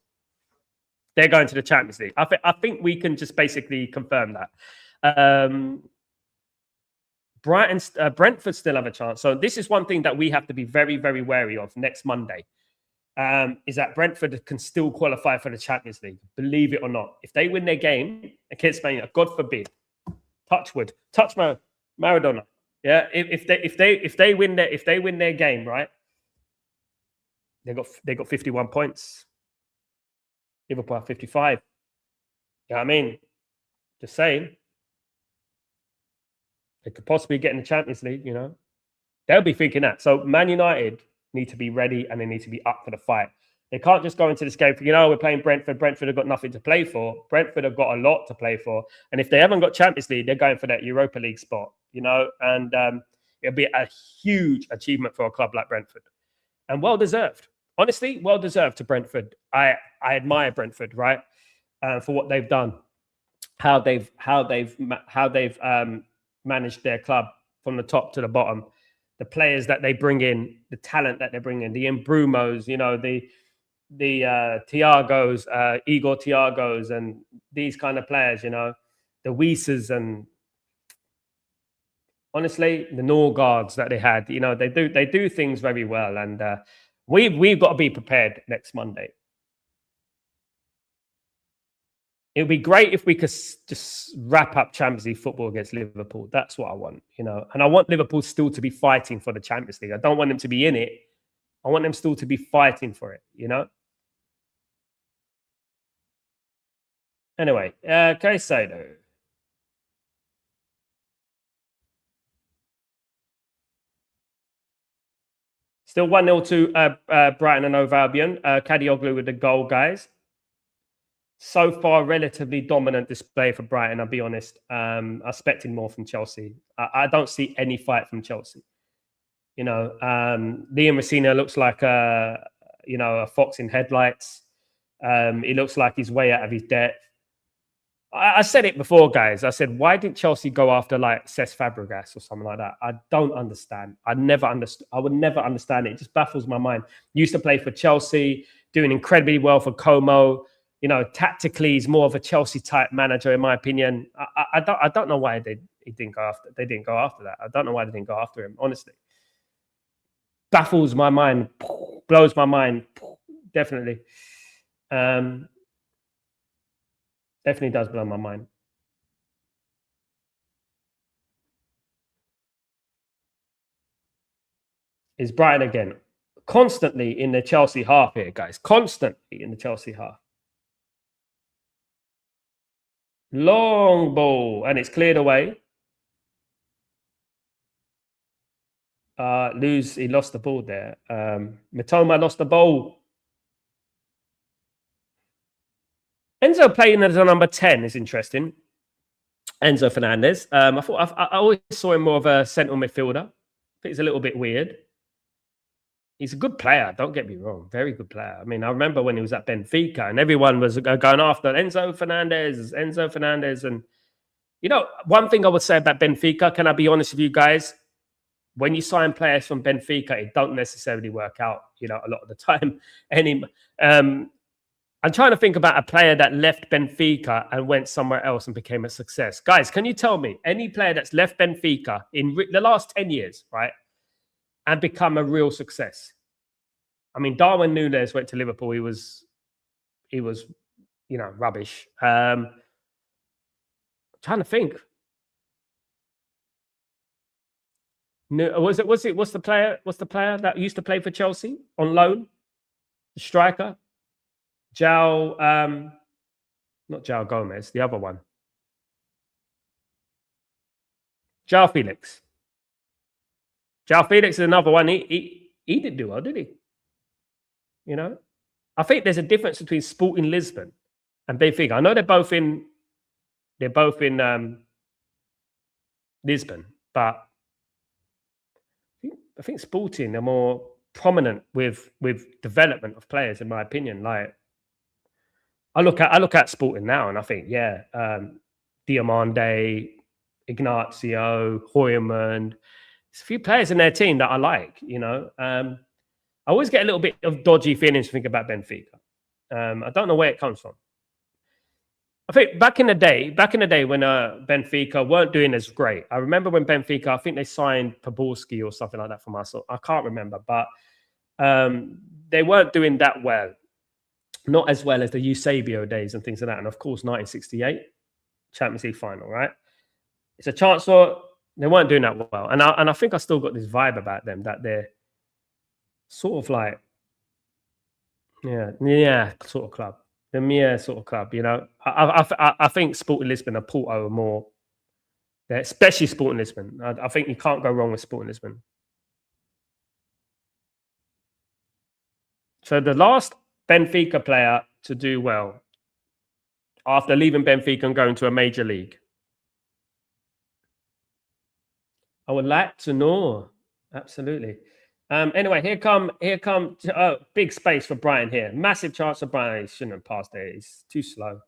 They're going to the Champions League. I think we can just basically confirm that. Brentford still have a chance. So this is one thing that we have to be very, very wary of next Monday. Is that Brentford can still qualify for the Champions League, believe it or not. If they win their game against Man United, God forbid, touch Maradona. Yeah, if they win their game, right? They got 51 points. Liverpool have 55. You know what I mean? Just saying. They could possibly get in the Champions League, you know. They'll be thinking that. So Man United need to be ready and they need to be up for the fight. They can't just go into this game thinking, we're playing Brentford. Brentford have got nothing to play for. Brentford have got a lot to play for. And if they haven't got Champions League, they're going for that Europa League spot, you know. And it'll be a huge achievement for a club like Brentford. And well-deserved. Honestly, well-deserved to Brentford. I admire Brentford, right, for what they've done, how they've managed their club from the top to the bottom, the players that they bring in, the talent that they bring in, the Imbrumos, you know, the Thiagos, Igor Thiagos, and these kind of players, you know, the Wiesers, and honestly, the Norgards that they had, you know, they do things very well, and we've got to be prepared next Monday. It would be great if we could just wrap up Champions League football against Liverpool. That's what I want, you know. And I want Liverpool still to be fighting for the Champions League. I don't want them to be in it. I want them still to be fighting for it, you know. Anyway, Caicedo. Still 1-0 to Brighton and Hove Albion. Kadioglu with the goal, guys. So far, relatively dominant display for Brighton, I'll be honest. I'm expecting more from Chelsea. I don't see any fight from Chelsea. You know, Liam Messina looks like a fox in headlights. He looks like he's way out of his depth. I said it before, guys. I said, why didn't Chelsea go after like Cesc Fabregas or something like that? I don't understand. I would never understand it. It just baffles my mind. Used to play for Chelsea, doing incredibly well for Como. You know, tactically, he's more of a Chelsea type manager, in my opinion. I don't know why they didn't go after that. I don't know why they didn't go after him. Honestly, baffles my mind, blows my mind. Definitely, definitely does blow my mind. Is Brighton again constantly in the Chelsea half here, guys? Constantly in the Chelsea half. Long ball, and it's cleared away. He lost the ball there. Mitoma lost the ball. Enzo playing as a number 10 is interesting. Enzo Fernandez. I always saw him more of a central midfielder. I think it's a little bit weird. He's a good player. Don't get me wrong. Very good player. I mean, I remember when he was at Benfica and everyone was going after Enzo Fernandez. And, you know, one thing I would say about Benfica, can I be honest with you guys? When you sign players from Benfica, it don't necessarily work out, you know, a lot of the time. I'm trying to think about a player that left Benfica and went somewhere else and became a success. Guys, can you tell me any player that's left Benfica in the last 10 years, right, and become a real success? I mean, Darwin Núñez went to Liverpool. He was, you know, rubbish. Trying to think. No, what's the player that used to play for Chelsea on loan? The striker? Not João Gomez, the other one. João Felix. João Felix is another one. He didn't do well, did he? You know? I think there's a difference between Sporting Lisbon and Benfica. I know they're both in Lisbon, but I think Sporting are more prominent with development of players, in my opinion. Like, I look at Sporting now and I think, yeah, Diamande, Ignacio, Hoyman. There's a few players in their team that I like, you know. I always get a little bit of dodgy feelings to think about Benfica. I don't know where it comes from. I think back in the day when Benfica weren't doing as great. I remember when Benfica, I think they signed Poborski or something like that from us. I can't remember, but they weren't doing that well. Not as well as the Eusebio days and things like that. And of course, 1968 Champions League final, right? It's a chance for they weren't doing that well. And I think I still got this vibe about them that they're sort of like, yeah, sort of club. The mere sort of club, you know. I think Sporting Lisbon and Porto are more, especially Sporting Lisbon. I think you can't go wrong with Sporting Lisbon. So the last Benfica player to do well after leaving Benfica and going to a major league. I would like to know. Absolutely. Anyway, here come. Big space for Brighton here. Massive chance for Brighton. He shouldn't have passed there. He's too slow.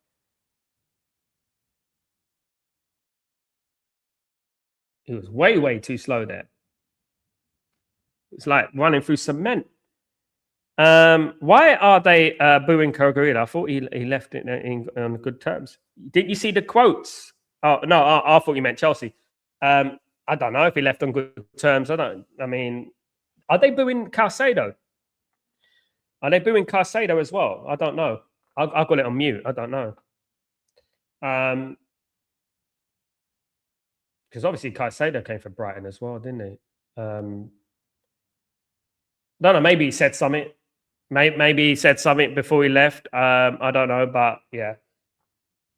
He was way too slow there. It's like running through cement. Why are they booing Kogarida? I thought he left it on good terms. Did you see the quotes? Oh no, I thought you meant Chelsea. I don't know if he left on good terms. I mean, are they booing Caicedo? Are they booing Caicedo as well? I don't know. I've got it on mute. I don't know. Because obviously Caicedo came from Brighton as well, didn't he? No, maybe he said something. Maybe he said something before he left. I don't know, but yeah.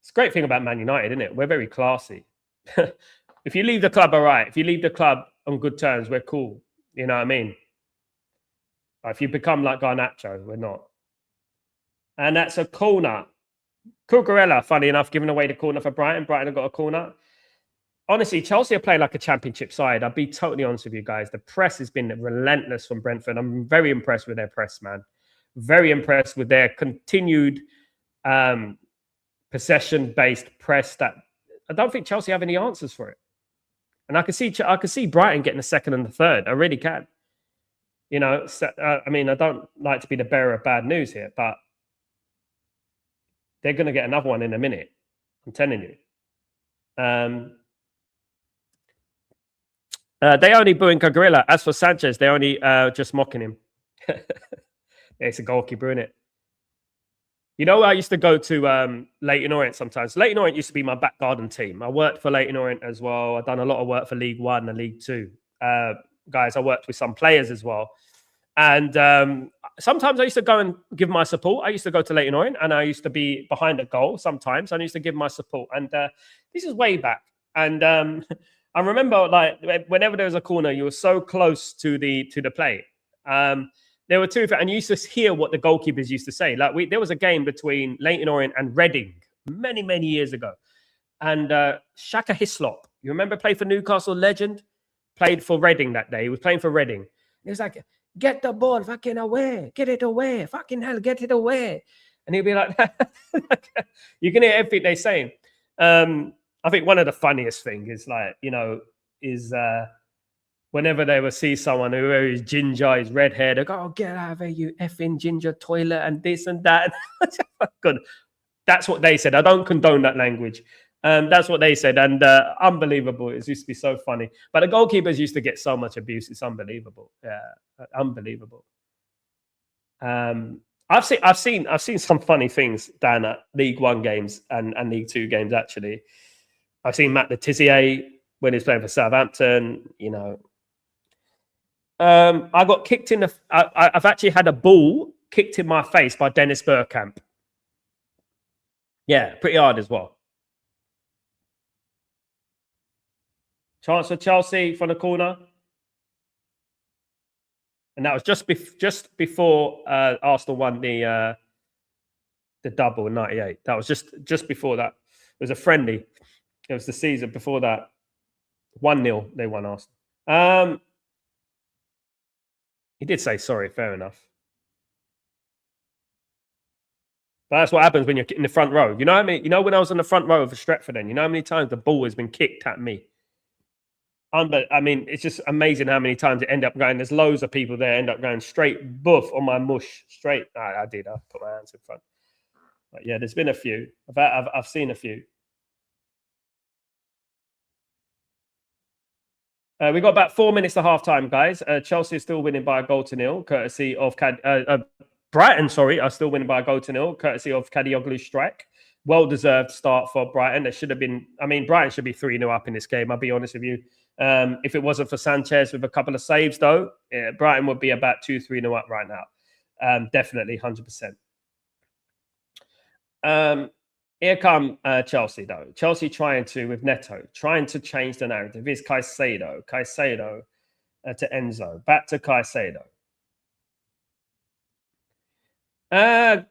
It's a great thing about Man United, isn't it? We're very classy. If you leave the club, all right. If you leave the club on good terms, we're cool. You know what I mean? If you become like Garnacho, we're not. And that's a corner. Cucurella, funny enough, giving away the corner for Brighton. Brighton have got a corner. Honestly, Chelsea are playing like a championship side. I'll be totally honest with you guys. The press has been relentless from Brentford. I'm very impressed with their press, man. Very impressed with their continued possession-based press. That I don't think Chelsea have any answers for it. And I can see Brighton getting the second and the third. I really can. You know, I mean, I don't like to be the bearer of bad news here, but they're going to get another one in a minute. I'm telling you. They only booing Cucurella. As for Sanchez, they only just mocking him. It's a goalkeeper, isn't it? You know, I used to go to Leyton Orient sometimes. Leyton Orient used to be my back garden team. I worked for Leyton Orient as well. I've done a lot of work for League One and League Two. Guys, I worked with some players as well. And sometimes I used to go and give my support. I used to go to Leyton Orient and I used to be behind a goal sometimes. I used to give my support. And this is way back. And I remember, like, whenever there was a corner, you were so close to the plate. There were two, and you used to hear what the goalkeepers used to say. Like, there was a game between Leyton Orient and Reading many years ago, and Shaka Hislop, you remember, played for Newcastle, legend, played for Reading that day. He was playing for Reading. It was like get the ball fucking away, get it away, fucking hell, get it away. And he'll be like, you can hear everything they're saying. I think one of the funniest things is like, is whenever they will see someone who is ginger, is red hair, they go, oh, get out of here, you effing ginger toilet and this and that. Good. That's what they said. I don't condone that language. That's what they said. And unbelievable. It used to be so funny. But the goalkeepers used to get so much abuse. It's unbelievable. Yeah, unbelievable. I've seen some funny things down at League One games and League Two games, actually. I've seen Matt Letizia when he's playing for Southampton, I got kicked in the... I've actually had a ball kicked in my face by Dennis Bergkamp. Yeah, pretty hard as well. Chance for Chelsea from the corner. And that was just before Arsenal won the double in 98. That was just before that. It was a friendly. It was the season before that. 1-0, they won Arsenal. He did say sorry, fair enough. But that's what happens when you're in the front row. You know what I mean? You know, when I was in the front row for Stretford, then, you know how many times the ball has been kicked at me? I mean, it's just amazing how many times it end up going. There's loads of people there end up going straight boof on my mush. Straight. I did. I put my hands in front. But yeah, there's been a few. I've seen a few. We got about 4 minutes to half time, guys. Chelsea is still winning by a goal to nil, courtesy of Brighton. Sorry, are still winning by a goal to nil, courtesy of Kadioglu's strike. Well-deserved start for Brighton. There should have been. I mean, Brighton should be 3-0 up in this game. I'll be honest with you. If it wasn't for Sanchez with a couple of saves, though, Brighton would be about 2-3-0 up right now. Definitely, 100%. Here come Chelsea, though. Chelsea trying to change the narrative. Is Caicedo to Enzo. Back to Caicedo.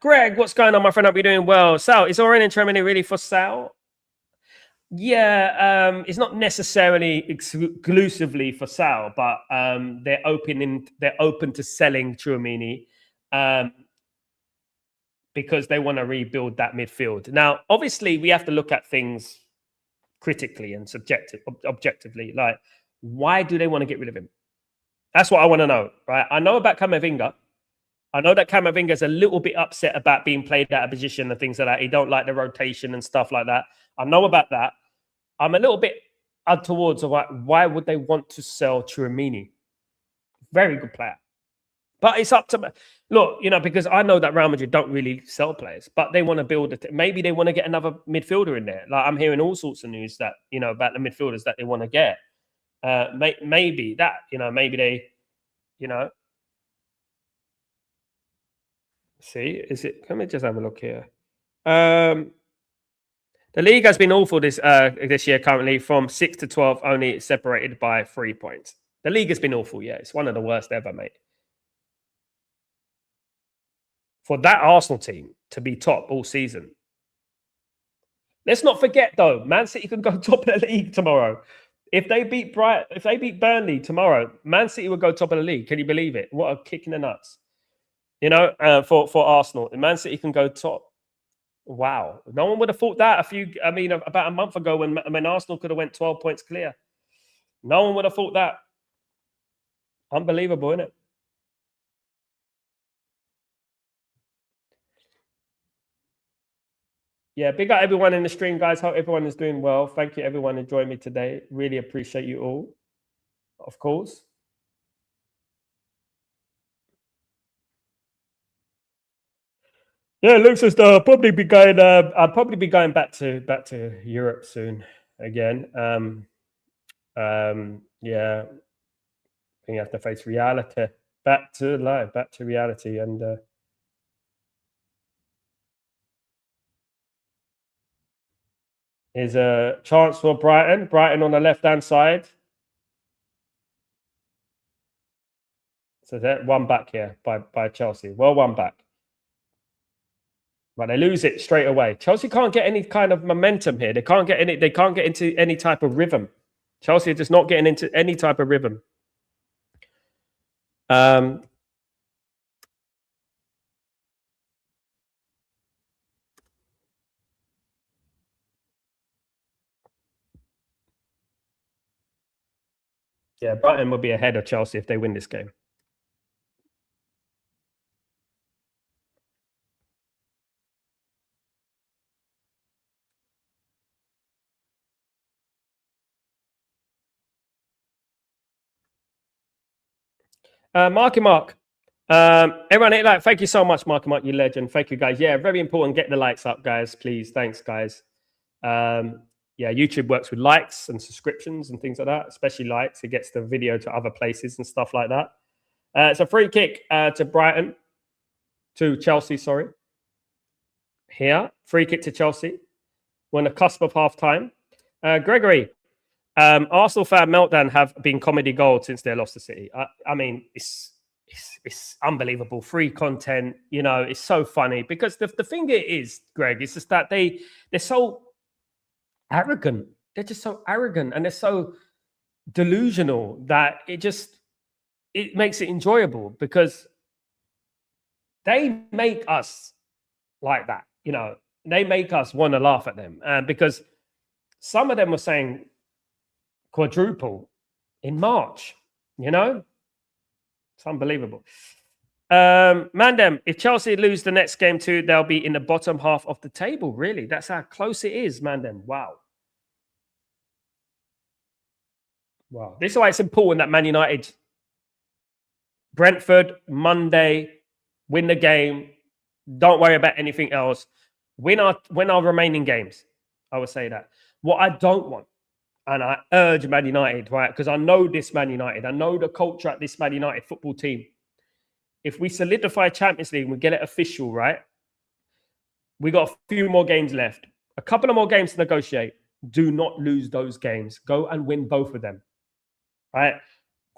Greg, what's going on, my friend? Hope you're doing well. Sal, is Orient and Tremini really for Sal? Yeah, it's not necessarily exclusively for Sal, but they're open to selling Tchouaméni because they want to rebuild that midfield. Now, obviously, we have to look at things critically and objectively. Like, why do they want to get rid of him? That's what I want to know, right? I know about Camavinga. I know that Camavinga's a little bit upset about being played out of position and things like that. He don't like the rotation and stuff like that. I know about that. I'm a little bit towards why would they want to sell Tchouaméni? Very good player. But it's up to me. Look, because I know that Real Madrid don't really sell players, but they want to build it. Maybe they want to get another midfielder in there. Like, I'm hearing all sorts of news that, about the midfielders that they want to get. Maybe that, maybe they, see, is it? Let me just have a look here. The league has been awful this year currently, from 6 to 12, only separated by 3 points. The league has been awful, yeah. It's one of the worst ever, mate. For that Arsenal team to be top all season. Let's not forget, though, Man City can go top of the league tomorrow. If they beat Burnley tomorrow, Man City will go top of the league. Can you believe it? What a kick in the nuts. For Arsenal. Man City can go top. Wow. No one would have thought that about a month ago when Arsenal could have went 12 points clear. No one would have thought that. Unbelievable, isn't it? Yeah, big up everyone in the stream, guys. Hope everyone is doing well. Thank you, everyone, who joined me today. Really appreciate you all, of course. Yeah, it looks as though I'll probably be going back to Europe soon again. Yeah, I think you have to face reality. Back to life, back to reality, and is a chance for Brighton. Brighton on the left-hand side. So that one back here by Chelsea. Well, one back. But they lose it straight away. Chelsea can't get any kind of momentum here. They can't get into any type of rhythm. Chelsea are just not getting into any type of rhythm. Yeah, Brighton will be ahead of Chelsea if they win this game. Marky Mark. Everyone, thank you so much, Marky Mark, you legend. Thank you, guys. Yeah, very important. Get the likes up, guys, please. Thanks, guys. Yeah, YouTube works with likes and subscriptions and things like that, especially likes. It gets the video to other places and stuff like that. It's a free kick to Brighton, to Chelsea, sorry. Here, free kick to Chelsea. We're on the cusp of half time. Gregory, Arsenal fan meltdown have been comedy gold since they lost to City. I mean, it's unbelievable. Free content, you know, it's so funny because the thing is, Greg, it's just that they're so arrogant. They're just so arrogant and they're so delusional that it makes it enjoyable because they make us like that, you know. They make us want to laugh at them because some of them were saying quadruple in March, you know? It's unbelievable. Mandem, if Chelsea lose the next game too, they'll be in the bottom half of the table. Really? That's how close it is, Mandem. Wow. Wow. This is why it's important that Man United, Brentford, Monday, win the game. Don't worry about anything else. Win our remaining games. I would say that. What I don't want, and I urge Man United, right? Because I know this Man United. I know the culture at this Man United football team. If we solidify Champions League and we get it official, right? We got a few more games left. A couple of more games to negotiate. Do not lose those games. Go and win both of them. Right?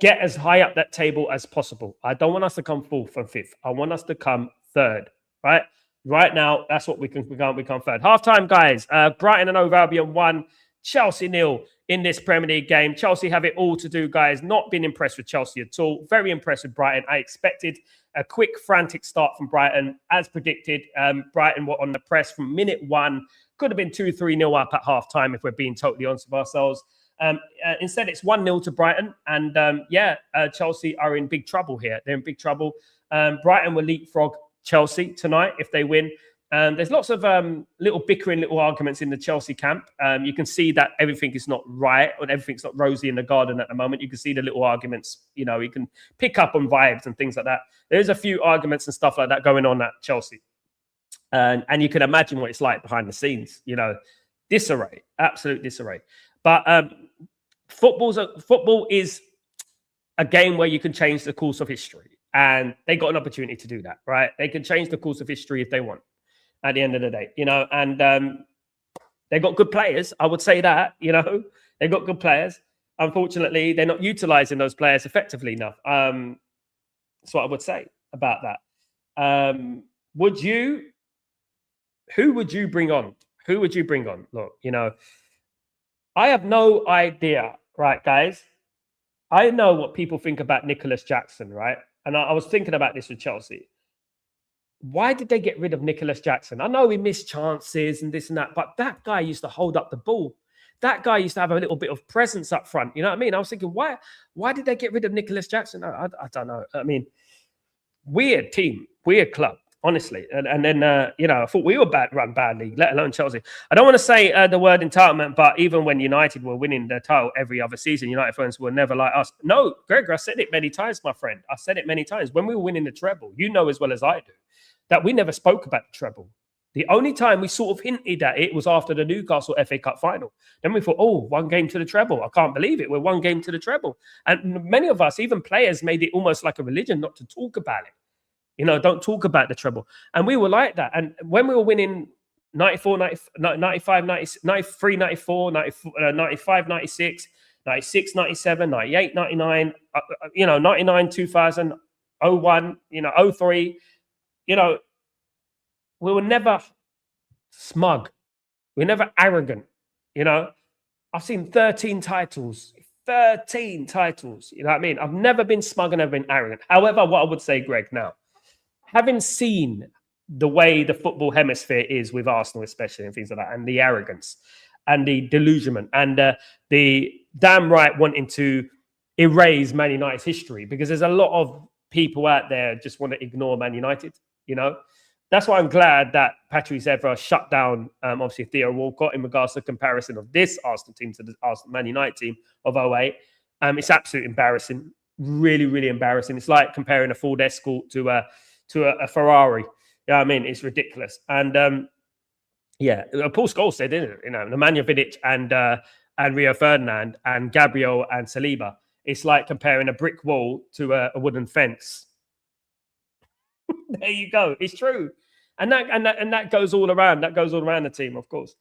Get as high up that table as possible. I don't want us to come fourth and fifth. I want us to come third. Right? Right now, that's what we can become. We come third. Halftime, guys. Brighton and Hove Albion 1, Chelsea 0 in this Premier League game. Chelsea have it all to do, guys. Not been impressed with Chelsea at all. Very impressed with Brighton. I expected a quick, frantic start from Brighton. As predicted, Brighton were on the press from minute 1. Could have been 2-3-0 up at halftime if we're being totally honest with ourselves. Instead, it's 1-0 to Brighton. And Chelsea are in big trouble here. They're in big trouble. Brighton will leapfrog Chelsea tonight if they win. There's lots of little bickering, little arguments in the Chelsea camp. You can see that everything is not right or everything's not rosy in the garden at the moment. You can see the little arguments, you know, you can pick up on vibes and things like that. There's a few arguments and stuff like that going on at Chelsea. And you can imagine what it's like behind the scenes, you know, disarray, absolute disarray. But football is a game where you can change the course of history. And they got an opportunity to do that, right? They can change the course of history if they want at the end of the day, you know, and they got good players. I would say that, you know, they got good players. Unfortunately, they're not utilizing those players effectively enough. That's what I would say about that. Who would you bring on? Who would you bring on? Look, you know, I have no idea, right, guys? I know what people think about Nicholas Jackson, right? And I was thinking about this with Chelsea. Why did they get rid of Nicholas Jackson? I know he missed chances and this and that, but that guy used to hold up the ball. That guy used to have a little bit of presence up front. You know what I mean? I was thinking, why did they get rid of Nicholas Jackson? I don't know. I mean, weird team, weird club, honestly. And then, you know, I thought we were run badly, let alone Chelsea. I don't want to say the word entitlement, but even when United were winning the title every other season, United fans were never like us. No, Greg, I said it many times, my friend. I said it many times. When we were winning the treble, you know as well as I do, that we never spoke about the treble. The only time we sort of hinted at it was after the Newcastle FA Cup final. Then we thought, oh, 1 game to the treble. I can't believe it. We're 1 game to the treble. And many of us, even players, made it almost like a religion not to talk about it. You know, don't talk about the treble. And we were like that. And when we were winning 94, 95, 93, 94, 95, 96, 96, 97, 98, 99, you know, 99, 2000, 01, you know, 03, you know, we were never smug. We were never arrogant, you know. I've seen 13 titles. 13 titles. You know what I mean? I've never been smug and never been arrogant. However, what I would say, Greg, now, having seen the way the football hemisphere is with Arsenal, especially, and things like that, and the arrogance and the delusionment and the damn right wanting to erase Man United's history, because there's a lot of people out there just want to ignore Man United, you know. That's why I'm glad that Patrice Evra shut down, obviously, Theo Walcott in regards to the comparison of this Arsenal team to the Arsenal Man United team of 08. It's absolutely embarrassing, really, really embarrassing. It's like comparing a Ford Escort to a Ferrari. Yeah, I mean, it's ridiculous. And yeah, Paul Scholes said, didn't it? You know, Nemanja Vidic and Rio Ferdinand and Gabriel and Saliba. It's like comparing a brick wall to a wooden fence. There you go. It's true, and that goes all around. That goes all around the team, of course.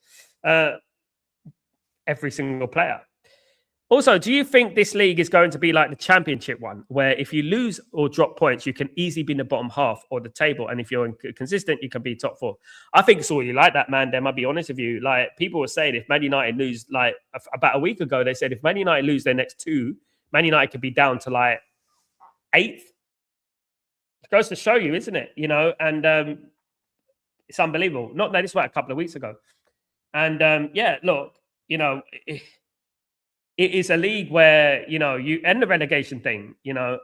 Every single player. Also, do you think this league is going to be like the Championship one, where if you lose or drop points, you can easily be in the bottom half or the table, and if you're consistent, you can be top 4? I think it's already like that, man. I'll be honest with you. Like, people were saying, if Man United lose, like about a week ago, they said if Man United lose their next 2, Man United could be down to like 8th. It goes to show you, isn't it? You know, and it's unbelievable. Not that, this was a couple of weeks ago, and yeah, look, you know. It is a league where, you know, you end the relegation thing, you know,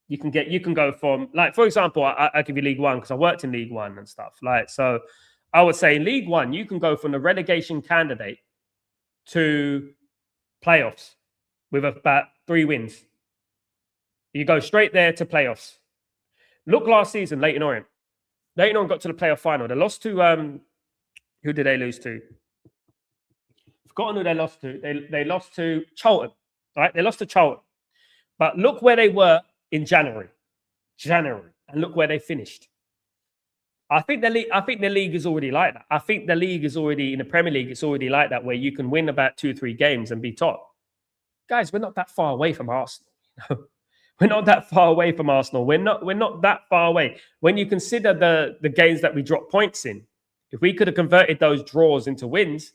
you can go from, like, for example, I give you League One because I worked in League One and stuff. Like, so I would say in League One, you can go from the relegation candidate to playoffs with about 3 wins. You go straight there to playoffs. Look, last season, Leyton Orient. Leyton Orient got to the playoff final. They lost to, who did they lose to? Forgotten who they lost to. They lost to Charlton, right? They lost to Charlton. But look where they were in January, and look where they finished. I think the league is already like that. I think the league is already, in the Premier League, it's already like that, where you can win about 2 or 3 games and be top. Guys, we're not that far away from Arsenal. We're not that far away from Arsenal. We're not that far away. When you consider the games that we dropped points in, if we could have converted those draws into wins,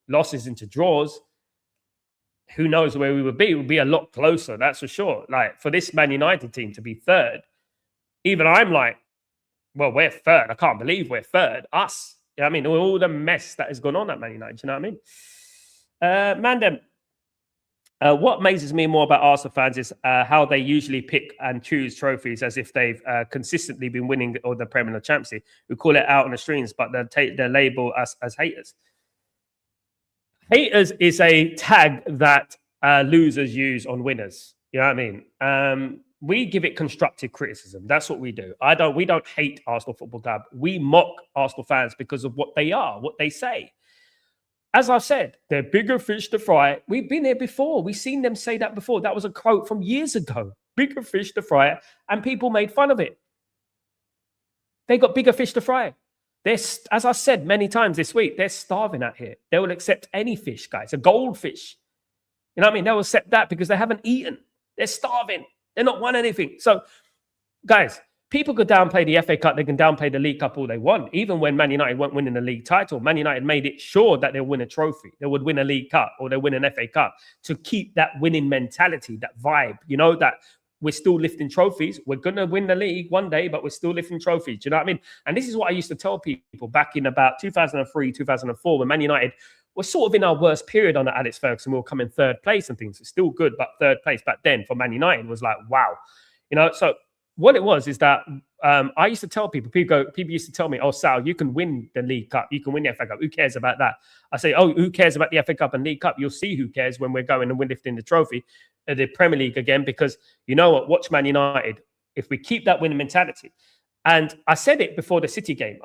losses into draws, who knows where we would be? It would be a lot closer, that's for sure. Like, for this Man United team to be 3rd, even I'm like, well, we're 3rd. I can't believe we're 3rd. Us. You know what I mean? All the mess that has gone on at Man United. You know what I mean? Mandem, what amazes me more about Arsenal fans is how they usually pick and choose trophies as if they've consistently been winning the Premier League Champions League. We call it out on the streams, but they label us as haters. Haters is a tag that losers use on winners. You know what I mean? We give it constructive criticism. That's what we do. We don't hate Arsenal Football Club. We mock Arsenal fans because of what they are, what they say. As I said, they're bigger fish to fry. We've been there before. We've seen them say that before. That was a quote from years ago. Bigger fish to fry, and people made fun of it. They got bigger fish to fry. As I said many times this week, they're starving out here. They will accept any fish, guys. A goldfish. You know what I mean? They will accept that because they haven't eaten. They're starving. They're not won anything. So, guys, people could downplay the FA Cup. They can downplay the League Cup all they want. Even when Man United weren't winning the league title, Man United made it sure that they'll win a trophy. They would win a League Cup or they'll win an FA Cup to keep that winning mentality, that vibe, you know, that we're still lifting trophies. We're going to win the league one day, but we're still lifting trophies. Do you know what I mean? And this is what I used to tell people back in about 2003, 2004, when Man United was sort of in our worst period under Alex Ferguson. We were coming 3rd place and things. It's still good, but 3rd place back then for Man United was like, wow. You know, so what it was is that I used to tell people used to tell me, oh, Sal, you can win the League Cup. You can win the FA Cup. Who cares about that? I say, oh, who cares about the FA Cup and League Cup? You'll see who cares when we're going and we're lifting the trophy, the Premier League again, because you know what? Watch Man United. If we keep that winning mentality. And I said it before the City game.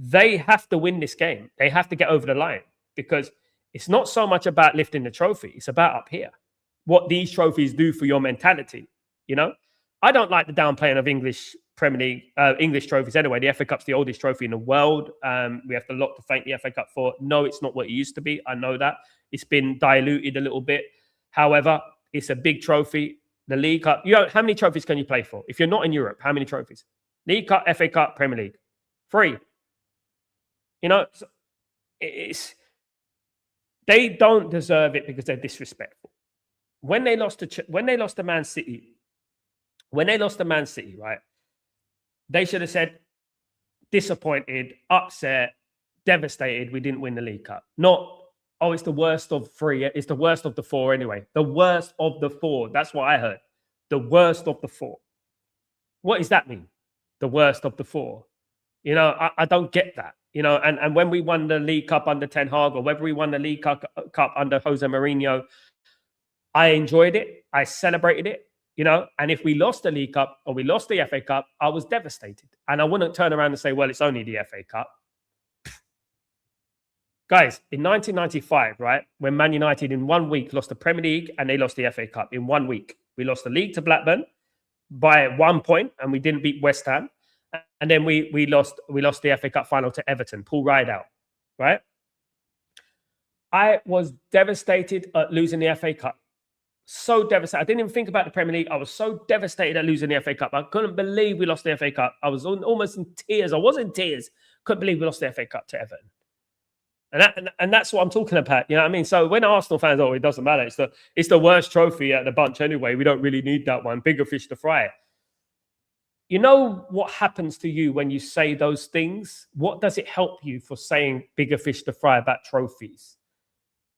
They have to win this game. They have to get over the line because it's not so much about lifting the trophy. It's about up here. What these trophies do for your mentality, you know? I don't like the downplaying of English Premier League, English trophies anyway. The FA Cup's the oldest trophy in the world. We have a lot to thank the FA Cup for. No, it's not what it used to be. I know that. It's been diluted a little bit. However, it's a big trophy. The League Cup, how many trophies can you play for? If you're not in Europe, how many trophies? League Cup, FA Cup, Premier League. 3. You know, they don't deserve it because they're disrespectful. When they lost to Man City, right? They should have said, disappointed, upset, devastated, we didn't win the League Cup. Not, Oh, it's the worst of three. It's the worst of the four anyway. The worst of the four. That's what I heard. The worst of the four. What does that mean? The worst of the four. I don't get that. And when we won the League Cup under Ten Hag, or whether we won the League Cup under Jose Mourinho, I enjoyed it. I celebrated it. And if we lost the League Cup or we lost the FA Cup, I was devastated. And I wouldn't turn around and say, well, it's only the FA Cup. Guys, in 1995, right, when Man United in 1 week lost the Premier League and they lost the FA Cup in 1 week. We lost the league to Blackburn by 1 point and we didn't beat West Ham. And then we lost the FA Cup final to Everton, Paul Rideout, right? I was devastated at losing the FA Cup. So devastated. I didn't even think about the Premier League. I was so devastated at losing the FA Cup. I couldn't believe we lost the FA Cup. I was almost in tears. I was in tears. Couldn't believe we lost the FA Cup to Everton. And that's what I'm talking about. You know what I mean? So when Arsenal fans, it doesn't matter. It's the worst trophy at the bunch anyway. We don't really need that one. Bigger fish to fry. You know what happens to you when you say those things? What does it help you for saying bigger fish to fry about trophies?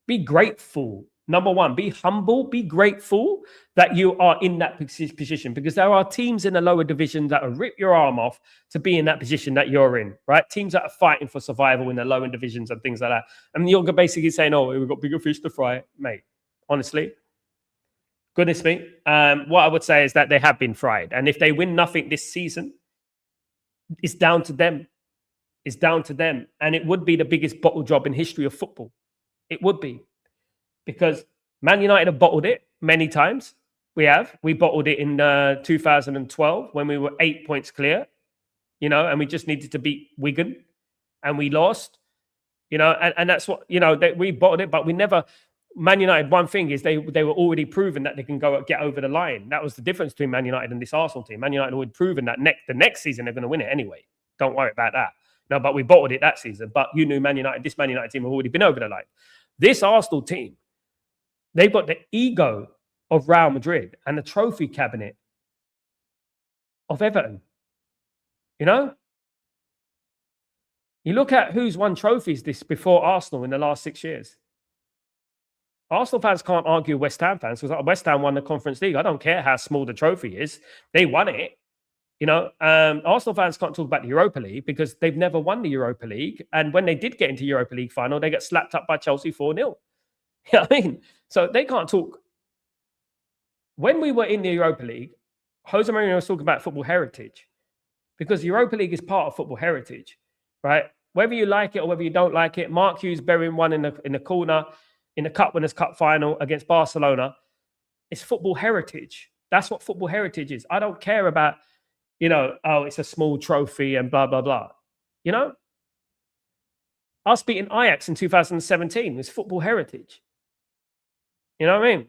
Be grateful. Number one, be humble, be grateful that you are in that position, because there are teams in the lower division that will rip your arm off to be in that position that you're in, right? Teams that are fighting for survival in the lower divisions and things like that. And you're basically saying, oh, we've got bigger fish to fry. Mate, honestly, goodness me. What I would say is that they have been fried. And if they win nothing this season, it's down to them. It's down to them. And it would be the biggest bottle job in history of football. It would be. Because Man United have bottled it many times. We bottled it in 2012 when we were 8 points clear, and we just needed to beat Wigan and we lost, and that's what, we bottled it, but we never. Man United, one thing is they were already proven that they can get over the line. That was the difference between Man United and this Arsenal team. Man United had proven that the next season they're going to win it anyway. Don't worry about that. No, but we bottled it that season. But this Man United team have already been over the line. This Arsenal team, they've got the ego of Real Madrid and the trophy cabinet of Everton. You look at who's won trophies before Arsenal in the last 6 years. Arsenal fans can't argue West Ham fans, because West Ham won the Conference League. I don't care how small the trophy is. They won it. Arsenal fans can't talk about the Europa League because they've never won the Europa League. And when they did get into Europa League final, they got slapped up by Chelsea 4-0. You know what I mean? So they can't talk. When we were in the Europa League, Jose Mourinho was talking about football heritage, because the Europa League is part of football heritage, right? Whether you like it or whether you don't like it, Mark Hughes burying one in the corner in the Cup Winners' Cup final against Barcelona, it's football heritage. That's what football heritage is. I don't care about, it's a small trophy and blah, blah, blah. Us beating Ajax in 2017 was football heritage. You know what I mean?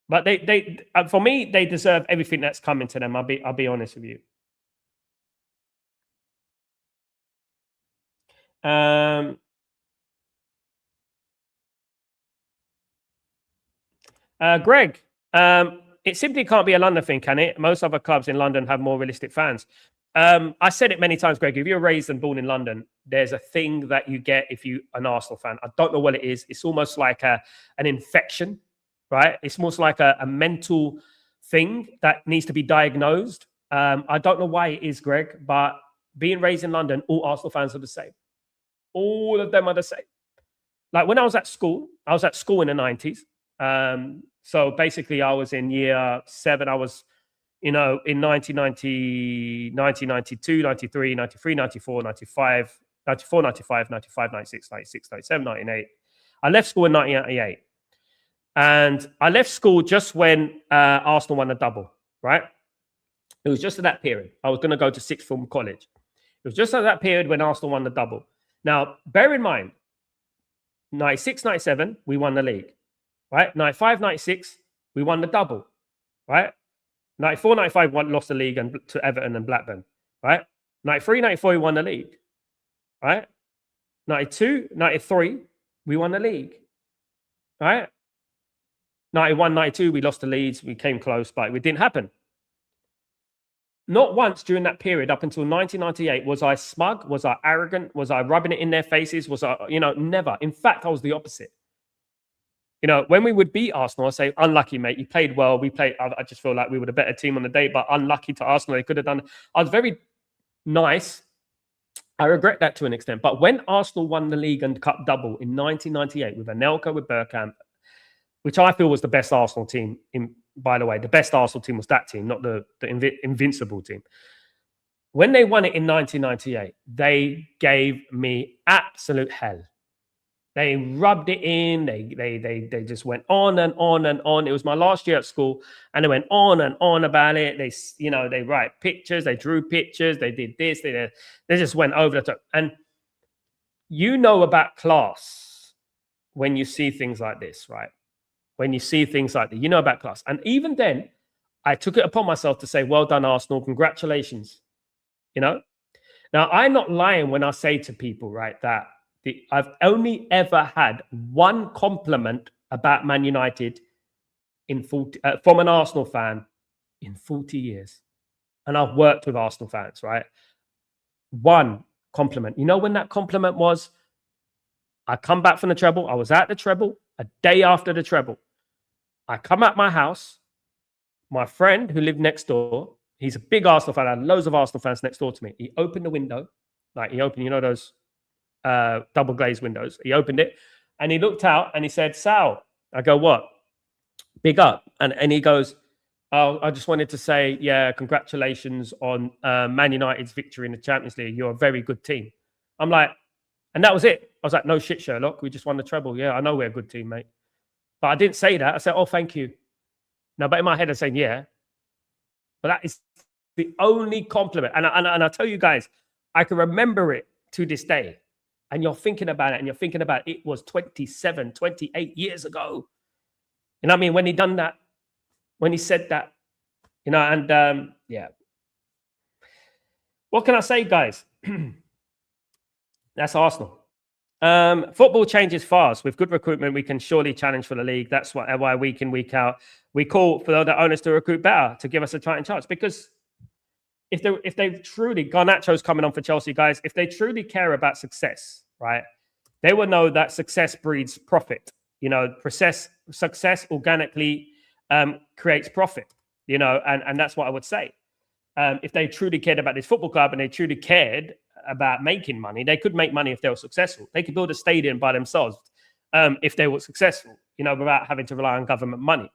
But they for me, they deserve everything that's coming to them. I'll be honest with you. Greg, it simply can't be a London thing, can it? Most other clubs in London have more realistic fans. I said it many times, Greg. If you're raised and born in London, there's a thing that you get if you're an Arsenal fan. I don't know what it is. It's almost like an infection, right? It's almost like a mental thing that needs to be diagnosed. I don't know why it is, Greg, but being raised in London, all Arsenal fans are the same. All of them are the same. Like when I was at school in the 90s. So basically I was in year 7. I was, in 1990, 1992, 93, 93, 94, 95, 94, 95, 95, 96, 96, 97, 98. I left school in 1998. And I left school just when Arsenal won the double, right? It was just at that period. I was going to go to sixth form college. It was just at that period when Arsenal won the double. Now, bear in mind, 96, 97, we won the league, right? 95, 96, we won the double, right? 94, 95, lost the league to Everton and Blackburn, right? 93, 94, we won the league, right? 92, 93, we won the league, right? 91, 92, we lost the Leeds. We came close, but it didn't happen. Not once during that period up until 1998 was I smug, was I arrogant, was I rubbing it in their faces, was I, never. In fact, I was the opposite. When we would beat Arsenal, I say, unlucky, mate. You played well. I just feel like we were the better team on the day, but unlucky to Arsenal. They could have done. I was very nice. I regret that to an extent. But when Arsenal won the league and cup double in 1998 with Anelka, with Bergkamp, which I feel was the best Arsenal team. By the way, the best Arsenal team was that team, not the invincible team. When they won it in 1998, they gave me absolute hell. They rubbed it in. They just went on and on and on. It was my last year at school, and they went on and on about it. They write pictures. They drew pictures. They did this. They just went over the top. And about class when you see things like this, right? When you see things like that, about class. And even then, I took it upon myself to say, well done, Arsenal. Congratulations. Now, I'm not lying when I say to people, right, that I've only ever had one compliment about Man United from an Arsenal fan in 40 years. And I've worked with Arsenal fans, right? One compliment. When that compliment was? I come back from the treble. I was at the treble a day after the treble. I come at my house. My friend who lived next door, he's a big Arsenal fan. I had loads of Arsenal fans next door to me. He opened the window. He opened, those double glazed windows. He opened it and he looked out and he said, Sal. I go, what? Big up. And he goes, oh, I just wanted to say, yeah, congratulations on Man United's victory in the Champions League. You're a very good team. I'm like, and that was it. I was like, no shit, Sherlock. We just won the treble. Yeah, I know we're a good team, mate. But I didn't say that. I said, oh, thank you. No, but in my head, I'm saying, yeah. But that is the only compliment. And I tell you guys, I can remember it to this day. And you're thinking about it, it was 27, 28 years ago. You know what I mean? When he done that, when he said that, yeah. What can I say, guys? That's Arsenal. Football changes fast. With good recruitment, we can surely challenge for the league. That's why week in, week out, we call for the owners to recruit better, to give us a fighting chance. Because if they truly, Garnacho's coming on for Chelsea, guys, if they truly care about success, right, they will know that success breeds profit. Success organically creates profit, and that's what I would say. If they truly cared about this football club and they truly cared about making money, they could make money if they were successful. They could build a stadium by themselves if they were successful, without having to rely on government money.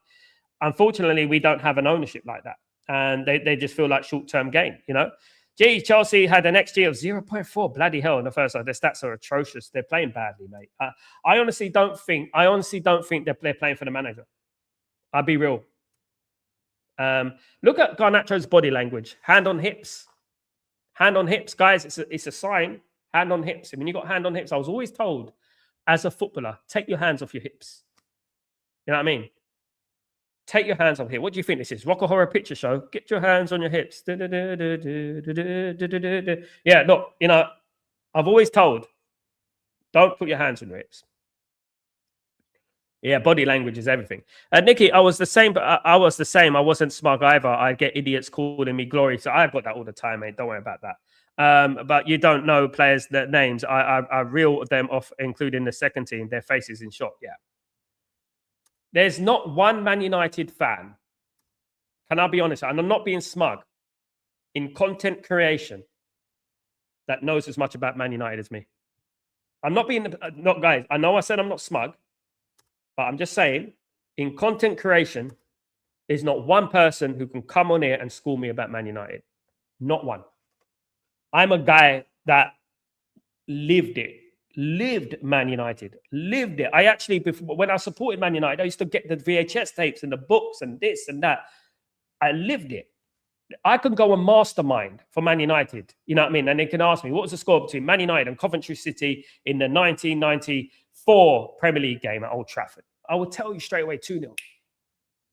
Unfortunately, we don't have an ownership like that. And they just feel like short-term gain, Gee, Chelsea had an XG of 0.4. Bloody hell in the first half. Their stats are atrocious. They're playing badly, mate. I honestly don't think they're playing for the manager. I'll be real. Look at Garnacho's body language. Hand on hips. Hand on hips, guys. It's a sign. Hand on hips. When you got hand on hips, I was always told, as a footballer, take your hands off your hips. You know what I mean? Take your hands off here. What do you think this is? Rock a Horror Picture Show? Get your hands on your hips. Yeah, look, I've always told, don't put your hands on your hips. Yeah, body language is everything. Nikki, I was the same, but I was the same. I wasn't smug either. I get idiots calling me glory. So I've got that all the time, mate. Don't worry about that. But you don't know players' names. I reel them off, including the second team. Their faces in shot. Yeah. There's not one Man United fan, can I be honest, and I'm not being smug, in content creation that knows as much about Man United as me. I'm not being, guys, I know I said I'm not smug, but I'm just saying, in content creation, there's not one person who can come on here and school me about Man United. Not one. I'm a guy that lived Man United, lived it. I actually, when I supported Man United, I used to get the VHS tapes and the books and this and that. I lived it. I could go and mastermind for Man United, you know what I mean? And they can ask me, what was the score between Man United and Coventry City in the 1994 Premier League game at Old Trafford? I will tell you straight away 2-0.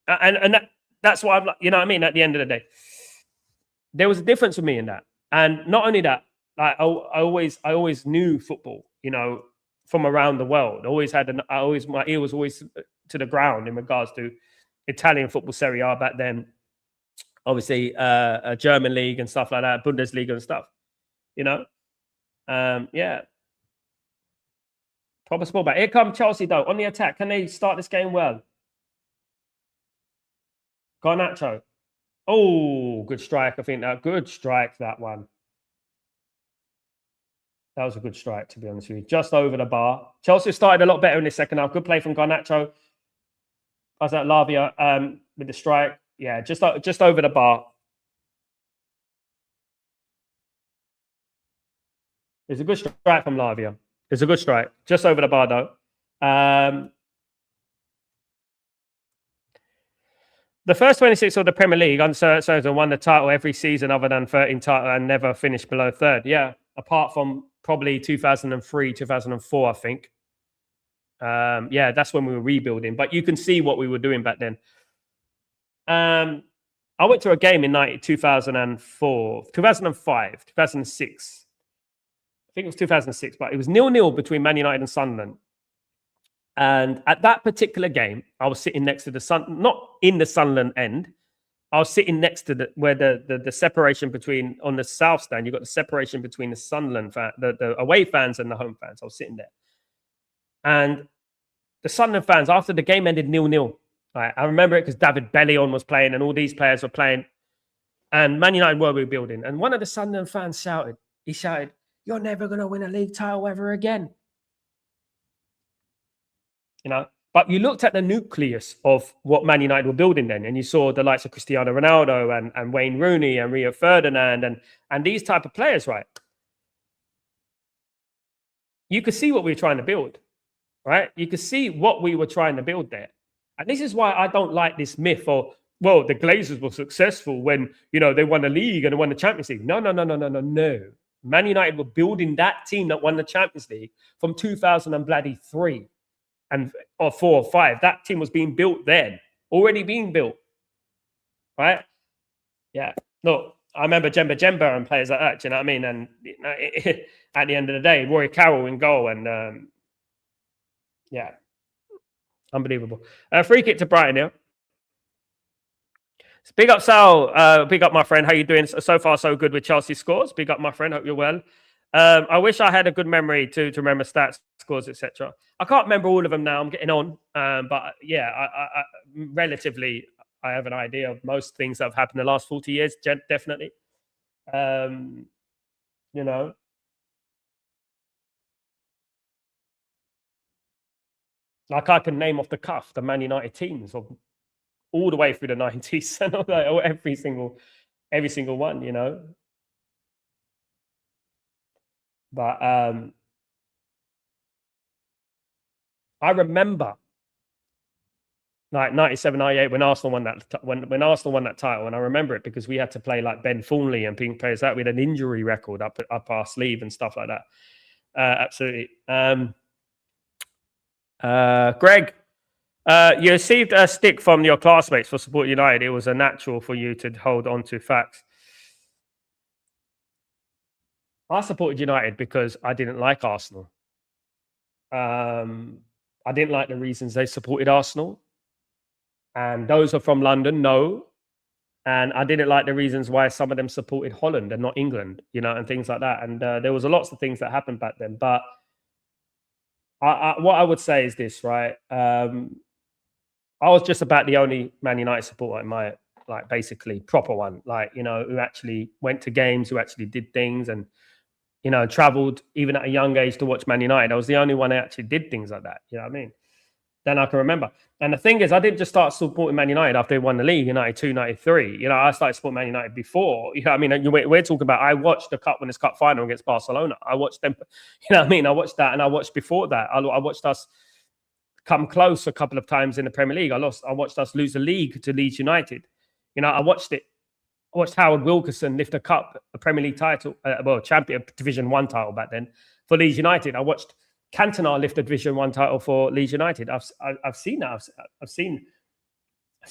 And that's what I'm like, you know what I mean? At the end of the day, there was a difference with me in that. And not only that, I always knew football, from around the world. My ear was always to the ground in regards to Italian football, Serie A back then. obviously a German league and stuff like that, Bundesliga and stuff. You know, yeah. Proper sport back. Here come Chelsea though on the attack. Can they start this game well? Garnacho. Oh, good strike. I think that good strike, that one. That was a good strike, to be honest with you. Just over the bar. Chelsea started a lot better in the second half. Good play from Garnacho. I was at Lavia with the strike. Yeah, just over the bar. It's a good strike from Lavia. It's a good strike. Just over the bar, though. The first 26 of the Premier League under won the title every season other than 13 title and never finished below third. Yeah, apart from probably 2003, 2004, I think. Yeah, that's when we were rebuilding. But you can see what we were doing back then. I went to a game in 2004, 2005, 2006. I think it was 2006, but it was 0-0 between Man United and Sunderland. And at that particular game, I was sitting next to the Sun, not in the Sunderland end. I was sitting next to where the separation between, on the south stand, you've got the separation between the Sunderland fan, the away fans and the home fans. I was sitting there. And the Sunderland fans, after the game ended 0-0, right, I remember it because David Bellion was playing and all these players were playing. And Man United were rebuilding. And one of the Sunderland fans shouted, "You're never going to win a league title ever again." You know, but you looked at the nucleus of what Man United were building then, and you saw the likes of Cristiano Ronaldo and Wayne Rooney and Rio Ferdinand and these type of players, right? You could see what we were trying to build, right? You could see what we were trying to build there. And this is why I don't like this myth of, well, the Glazers were successful when, you know, they won the league and they won the Champions League. No. Man United were building that team that won the Champions League from 2003. Or 4 or 5. That team was being built then, already being built, right? Yeah. Look, I remember Jemba and players like that. Do you know what I mean? And at the end of the day, Roy Carroll in goal, and yeah, unbelievable. Free kick to Brighton here. Big up, Sal. Big up, my friend. How you doing? So far, so good with Chelsea scores. Big up, my friend. Hope you're well. I wish I had a good memory to remember stats, scores, etc. I can't remember all of them now. I'm getting on, but yeah, I relatively I have an idea of most things that have happened in the last 40 years. Definitely, you know. Like I can name off the cuff the Man United teams of all the way through the 90s and all that, or every single one, you know. But I remember like 97, 98 when Arsenal won that when Arsenal won that title, and I remember it because we had to play like Ben Thornley and playing players that we had an injury record up our sleeve and stuff like that. Absolutely. Greg, you received a stick from your classmates for supporting United. It was a natural for you to hold on to facts. I supported United because I didn't like Arsenal. I didn't like the reasons they supported Arsenal. And those are from London, no. And I didn't like the reasons why some of them supported Holland and not England, you know, and things like that. And there was lots of things that happened back then. But what I would say is this, right? I was just about the only Man United supporter in my, like, basically proper one, like, you know, who actually went to games, who actually did things and, you know, traveled even at a young age to watch Man United. I was the only one who actually did things like that. You know what I mean? Then I can remember. And the thing is, I didn't just start supporting Man United after they won the league in 92, 93. You know, I started supporting Man United before. You know what I mean? We're talking about, I watched the Cup Winners' Cup final against Barcelona. I watched them, you know what I mean? I watched that, and I watched before that. I watched us come close a couple of times in the Premier League. I watched us lose the league to Leeds United. You know, I watched it. I watched Howard Wilkerson lift a Premier League title, champion Division 1 title back then for Leeds United. I watched Cantona lift a Division 1 title for Leeds United. I've seen that. I've seen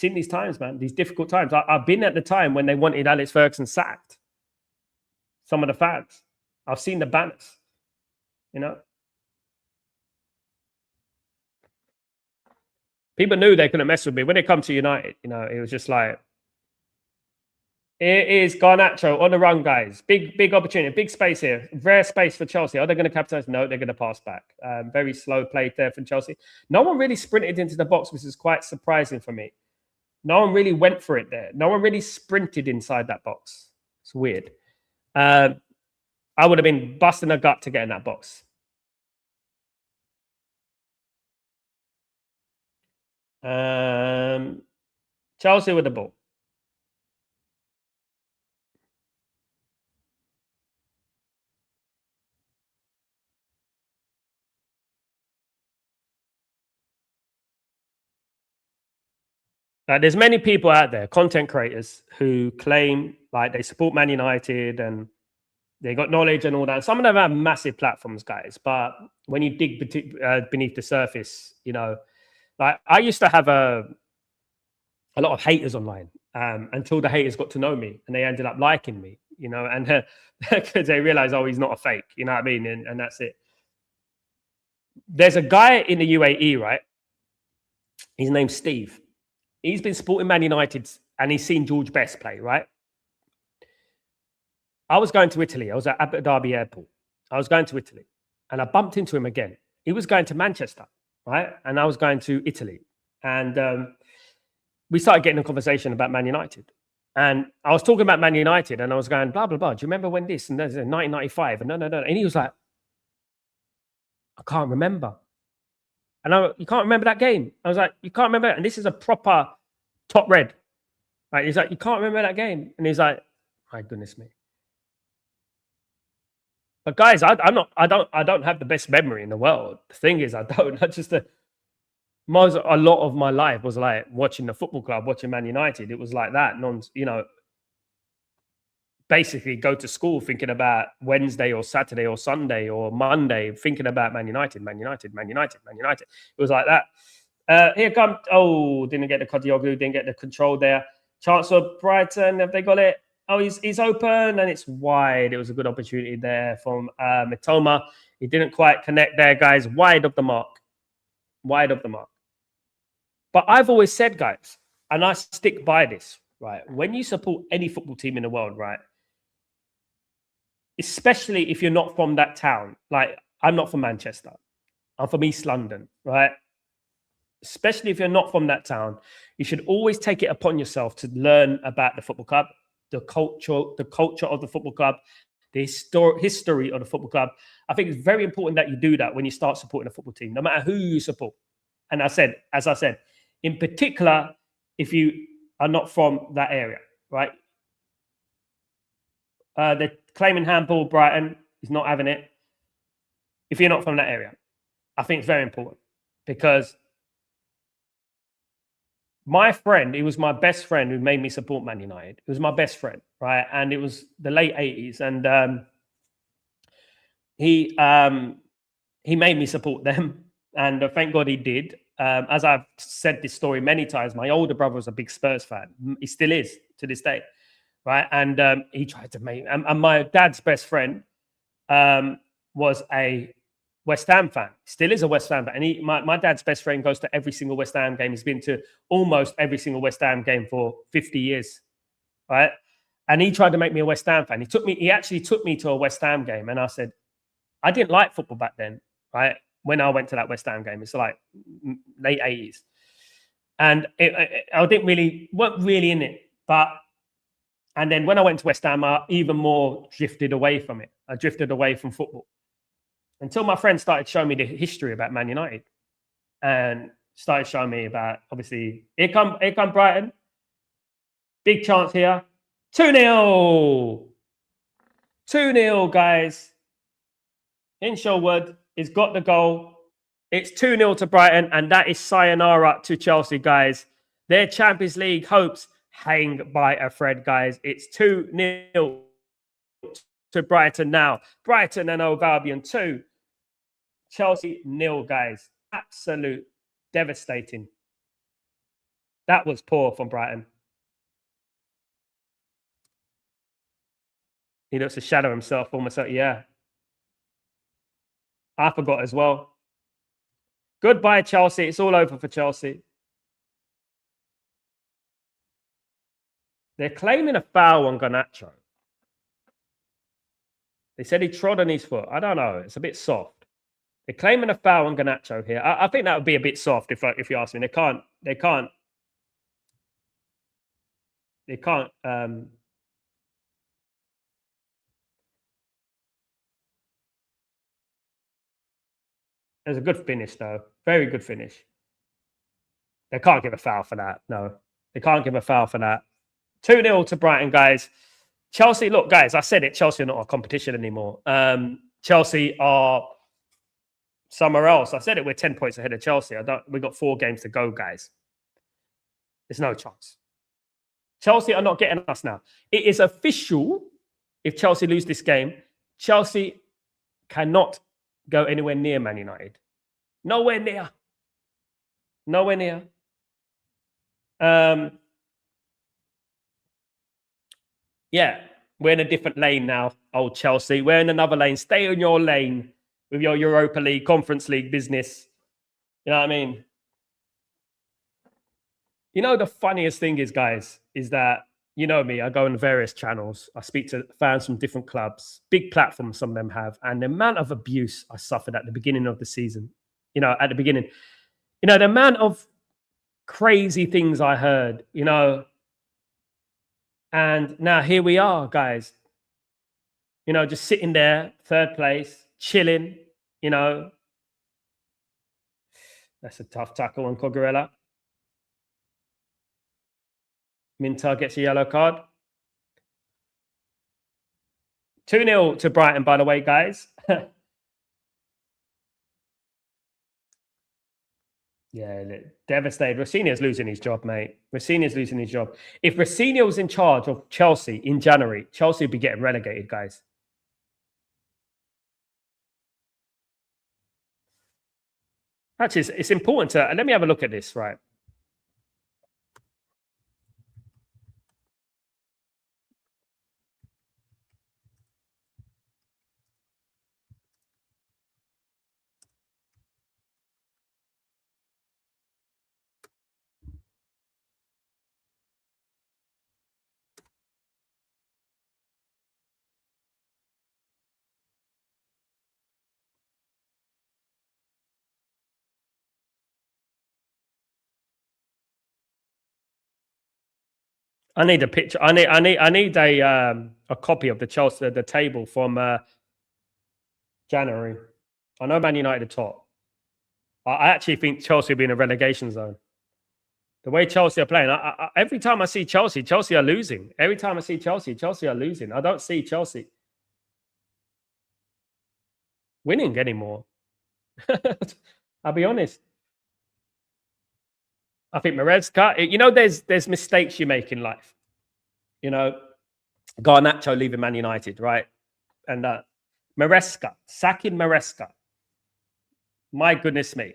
these times, man. These difficult times. I've been at the time when they wanted Alex Ferguson sacked. Some of the fans. I've seen the banners. You know, people knew they couldn't mess with me when it come to United. You know, it was just like, It is Garnacho on the run, guys. Big opportunity, big space here. Rare space for Chelsea. Are they going to capitalize? No, they're going to pass back. Very slow play there from Chelsea. No one really sprinted into the box, which is quite surprising for me. No one really went for it there. No one really sprinted inside that box. It's weird. I would have been busting a gut to get in that box. Chelsea with the ball. There's many people out there, content creators, who claim like they support Man United and they got knowledge and all that. Some of them have massive platforms, guys. But when you dig beneath the surface, you know, like I used to have a lot of haters online until the haters got to know me and they ended up liking me, you know, and because they realized, oh, he's not a fake, you know what I mean? And that's it. There's a guy in the UAE, right? His name's Steve. He's been supporting Man United and he's seen George Best play, right? I was going to Italy. I was at Abu Dhabi Airport. I was going to Italy and I bumped into him again. He was going to Manchester, right? And I was going to Italy. And we started getting a conversation about Man United. And I was talking about Man United and I was going, blah, blah, blah. Do you remember when this? And there's 1995. And no. And he was like, I can't remember. And you can't remember that game. I was like, you can't remember it. And this is a proper top red. Right? He's like, you can't remember that game. And he's like, my goodness me. But guys, I don't have the best memory in the world. The thing is, I don't. I just a lot of my life was like watching the football club, watching Man United. It was like that. Basically go to school thinking about Wednesday or Saturday or Sunday or Monday, thinking about Man United. It was like that. Here comes, didn't get the Kadioglu, didn't get the control there. Chance of Brighton, have they got it? Oh, he's open and it's wide. It was a good opportunity there from Mitoma. He didn't quite connect there, guys. Wide of the mark. But I've always said, guys, and I stick by this, right? When you support any football team in the world, right? Especially if you're not from that town. Like, I'm not from Manchester. I'm from East London, right? Especially if you're not from that town, you should always take it upon yourself to learn about the football club, the culture of the football club, the history of the football club. I think it's very important that you do that when you start supporting a football team, no matter who you support. And as I said, in particular, if you are not from that area, right? They're claiming handball, Brighton. He's not having it. If you're not from that area, I think it's very important because my friend, he was my best friend who made me support Man United. It was my best friend, right? And it was the late 80s. And he made me support them. And thank God he did. As I've said this story many times, my older brother was a big Spurs fan. He still is to this day, right? And he tried to make... And my dad's best friend was a West Ham fan. Still is a West Ham fan. And my dad's best friend goes to every single West Ham game. He's been to almost every single West Ham game for 50 years, right? And he tried to make me a West Ham fan. He actually took me to a West Ham game. And I said, I didn't like football back then, right? When I went to that West Ham game, it's like late 80s. And I weren't really in it. And then when I went to West Ham, I even more drifted away from it. I drifted away from football. Until my friend started showing me the history about Man United and started showing me about, obviously, here come Brighton. Big chance here. 2-0. 2-0, guys. Hinshelwood has got the goal. It's 2-0 to Brighton, and that is sayonara to Chelsea, guys. Their Champions League hopes hang by a thread, guys. It's 2-0 to Brighton now. Brighton and Hove Albion 2. Chelsea 0, guys. Absolute devastating. That was poor from Brighton. He looks to shadow himself almost like, yeah. I forgot as well. Goodbye, Chelsea. It's all over for Chelsea. They're claiming a foul on Garnacho. They said he trod on his foot. I don't know. It's a bit soft. They're claiming a foul on Garnacho here. I think that would be a bit soft if you ask me. They can't. There's a good finish though. Very good finish. They can't give a foul for that. No, they can't give a foul for that. 2-0 to Brighton, guys. Chelsea, look, guys, I said it. Chelsea are not a competition anymore. Chelsea are somewhere else. I said it. We're 10 points ahead of Chelsea. We've got 4 games to go, guys. There's no chance. Chelsea are not getting us now. It is official. If Chelsea lose this game, Chelsea cannot go anywhere near Man United. Nowhere near. Nowhere near. Yeah, we're in a different lane now, old Chelsea. We're in another lane. Stay in your lane with your Europa League, Conference League business. You know what I mean? You know, the funniest thing is, guys, is that, you know me, I go on various channels. I speak to fans from different clubs, big platforms some of them have. And the amount of abuse I suffered at the beginning of the season, you know, at the beginning, you know, the amount of crazy things I heard, you know, and now here we are, guys, you know, just sitting there, 3rd place, chilling, you know. That's a tough tackle on Cogurella. Minter gets a yellow card. 2-0 to Brighton, by the way, guys. Yeah, devastated. Rosenior's losing his job, mate. Rosenior's losing his job. If Rosenior was in charge of Chelsea in January, Chelsea would be getting relegated, guys. Actually, it's important to... Let me have a look at this, right? I need a picture. I need a copy of the Chelsea the table from January. I know Man United are top. I actually think Chelsea will be in a relegation zone. The way Chelsea are playing, every time I see Chelsea, Chelsea are losing. Every time I see Chelsea, Chelsea are losing. I don't see Chelsea winning anymore. I'll be honest. I think Maresca, you know, there's mistakes you make in life. You know, Garnacho leaving Man United, right? And Maresca, sacking Maresca. My goodness me.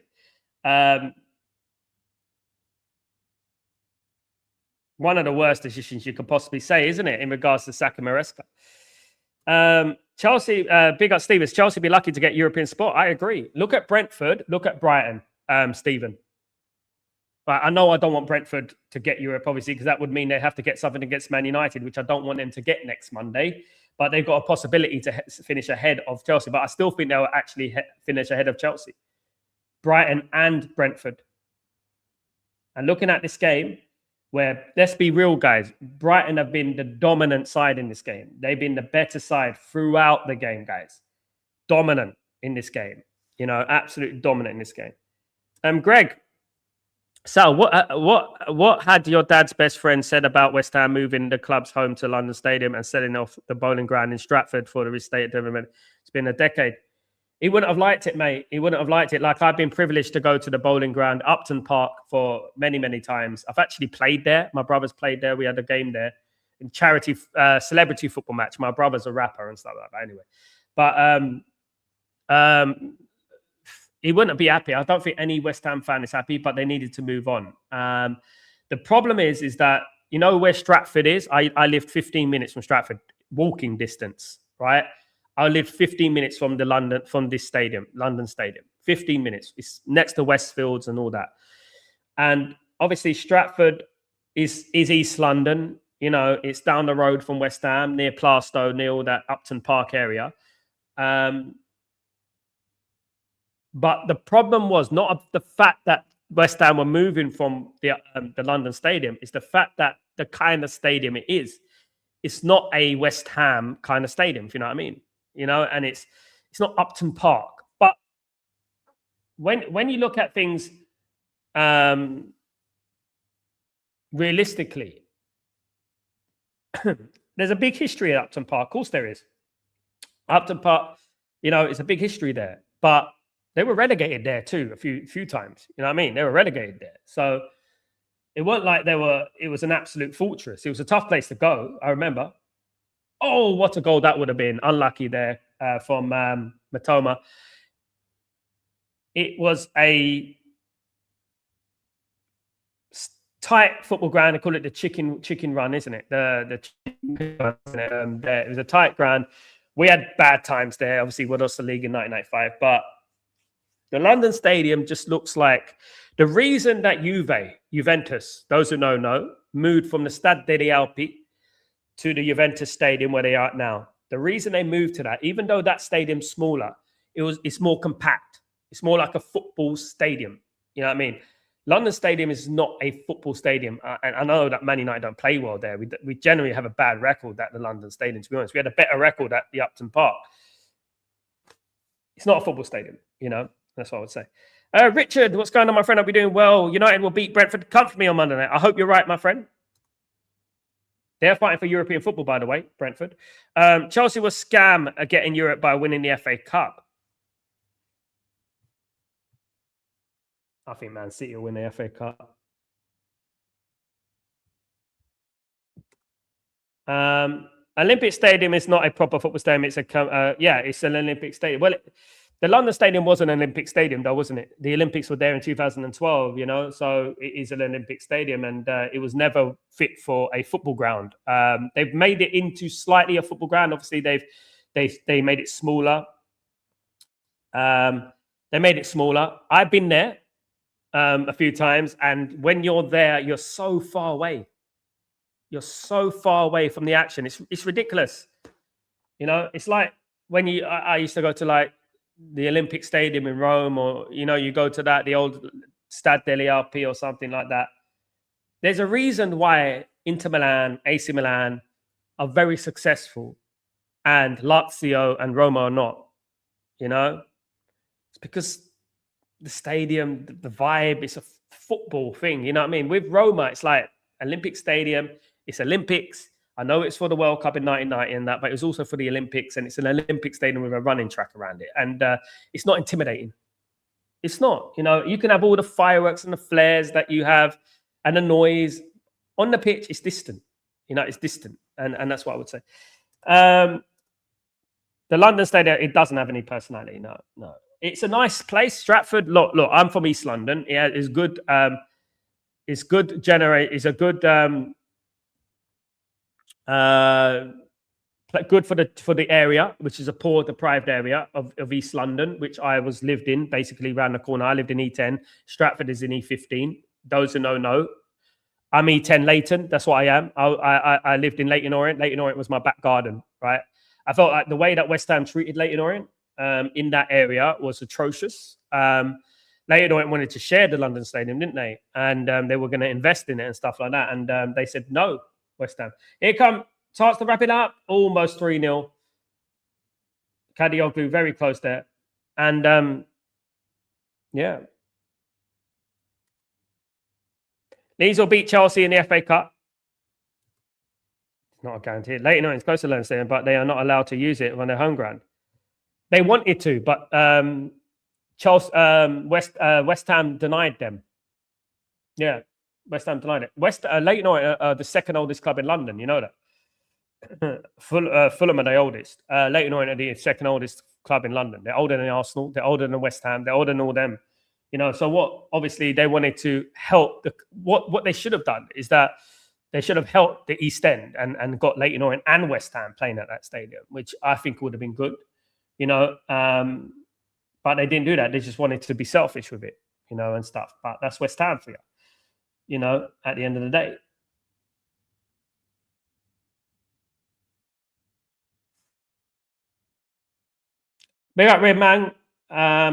One of the worst decisions you could possibly say, isn't it, in regards to sacking Maresca? Chelsea, big up Stevens. Chelsea be lucky to get European spot. I agree. Look at Brentford. Look at Brighton, Stephen. But I know I don't want Brentford to get Europe, obviously, because that would mean they have to get something against Man United, which I don't want them to get next Monday. But they've got a possibility to finish ahead of Chelsea. But I still think they'll actually finish ahead of Chelsea, Brighton and Brentford. And looking at this game, where, let's be real, guys, Brighton have been the dominant side in this game. They've been the better side throughout the game, guys. Dominant in this game. You know, absolutely dominant in this game. Greg, Sal, what had your dad's best friend said about West Ham moving the club's home to London Stadium and selling off the bowling ground in Stratford for the restated tournament? It's been a decade. He wouldn't have liked it, mate. He wouldn't have liked it. Like, I've been privileged to go to the bowling ground, Upton Park, for many, many times. I've actually played there. My brother's played there. We had a game there. In charity, celebrity football match. My brother's a rapper and stuff like that. Anyway. But he wouldn't be happy. I don't think any West Ham fan is happy, but they needed to move on. The problem is that, you know where Stratford is? I lived 15 minutes from Stratford, walking distance, right? I lived 15 minutes from this stadium, London Stadium. 15 minutes. It's next to Westfields and all that. And obviously Stratford is East London. You know, it's down the road from West Ham, near Plaistow, near all that Upton Park area. But the problem was not the fact that West Ham were moving from the London Stadium. It's the fact that the kind of stadium it is. It's not a West Ham kind of stadium, if you know what I mean. You know, and it's not Upton Park. But when you look at things realistically, there's a big history at Upton Park. Of course, there is. Upton Park, you know, it's a big history there. But they were relegated there too a few times. You know what I mean? They were relegated there. So it wasn't like it was an absolute fortress. It was a tough place to go, I remember. Oh, what a goal that would have been. Unlucky there from Matoma. It was a tight football ground. They call it the chicken run, isn't it? The chicken run, isn't it? It was a tight ground. We had bad times there. Obviously, we lost the league in 1995. But the London Stadium just looks like the reason that Juventus, those who know, moved from the Stade delle Alpi to the Juventus Stadium where they are now. The reason they moved to that, even though that stadium's smaller, it's more compact. It's more like a football stadium. You know what I mean? London Stadium is not a football stadium. And I know that Man United don't play well there. We generally have a bad record at the London Stadium, to be honest. We had a better record at the Upton Park. It's not a football stadium, you know? That's what I would say. Richard, what's going on, my friend? I'll be doing well. United will beat Brentford comfortably on Monday night. I hope you're right, my friend. They're fighting for European football, by the way, Brentford. Chelsea was scam at getting Europe by winning the FA Cup. I think Man City will win the FA Cup. Olympic Stadium is not a proper football stadium. It's it's an Olympic Stadium. Well, the London Stadium was an Olympic Stadium, though, wasn't it? The Olympics were there in 2012, you know, so it is an Olympic Stadium, and it was never fit for a football ground. They've made it into slightly a football ground. Obviously, they made it smaller. They made it smaller. I've been there a few times, and when you're there, you're so far away. You're so far away from the action. It's ridiculous. You know, it's like when I used to go to like the Olympic Stadium in Rome, or, you know, you go to the old Stade delle Alpi or something like that. There's a reason why Inter Milan, AC Milan are very successful and Lazio and Roma are not, you know? It's because the stadium, the vibe, it's a football thing, you know what I mean? With Roma, it's like Olympic Stadium, it's Olympics. I know it's for the World Cup in 1990 and that, but it was also for the Olympics, and it's an Olympic stadium with a running track around it. And it's not intimidating. It's not. You know, you can have all the fireworks and the flares that you have and the noise. On the pitch, it's distant. You know, it's distant. And that's what I would say. The London Stadium, it doesn't have any personality. No. It's a nice place. Stratford, look, I'm from East London. It is good. It's good. It's a good... good for the area, which is a poor, deprived area of East London, which I lived in, basically around the corner. I lived in E10. Stratford is in E15. Those who know. I'm E10 Leighton. That's what I am. I lived in Leighton Orient. Leighton Orient was my back garden, right? I felt like the way that West Ham treated Leighton Orient in that area was atrocious. Leighton Orient wanted to share the London Stadium, didn't they? And they were going to invest in it and stuff like that. And they said no. West Ham. Here come, starts to wrap it up. Almost 3-0. Kadioglu very close there. And yeah. Leeds will beat Chelsea in the FA Cup. It's not a guarantee. Leighton Orient's close to London Stadium, but they are not allowed to use it on their home ground. They wanted to, but Chelsea, West Ham denied them. Yeah. West Ham denied it. Leighton Orient are the second oldest club in London. You know that. Fulham are the oldest. Leighton Orient are the second oldest club in London. They're older than Arsenal. They're older than West Ham. They're older than all them. You know. So what? Obviously, they wanted to help. What they should have done is that they should have helped the East End and got Leighton Orient and West Ham playing at that stadium, which I think would have been good. You know. But they didn't do that. They just wanted to be selfish with it. You know, and stuff. But that's West Ham for you. You know, at the end of the day. Big up, Red Man.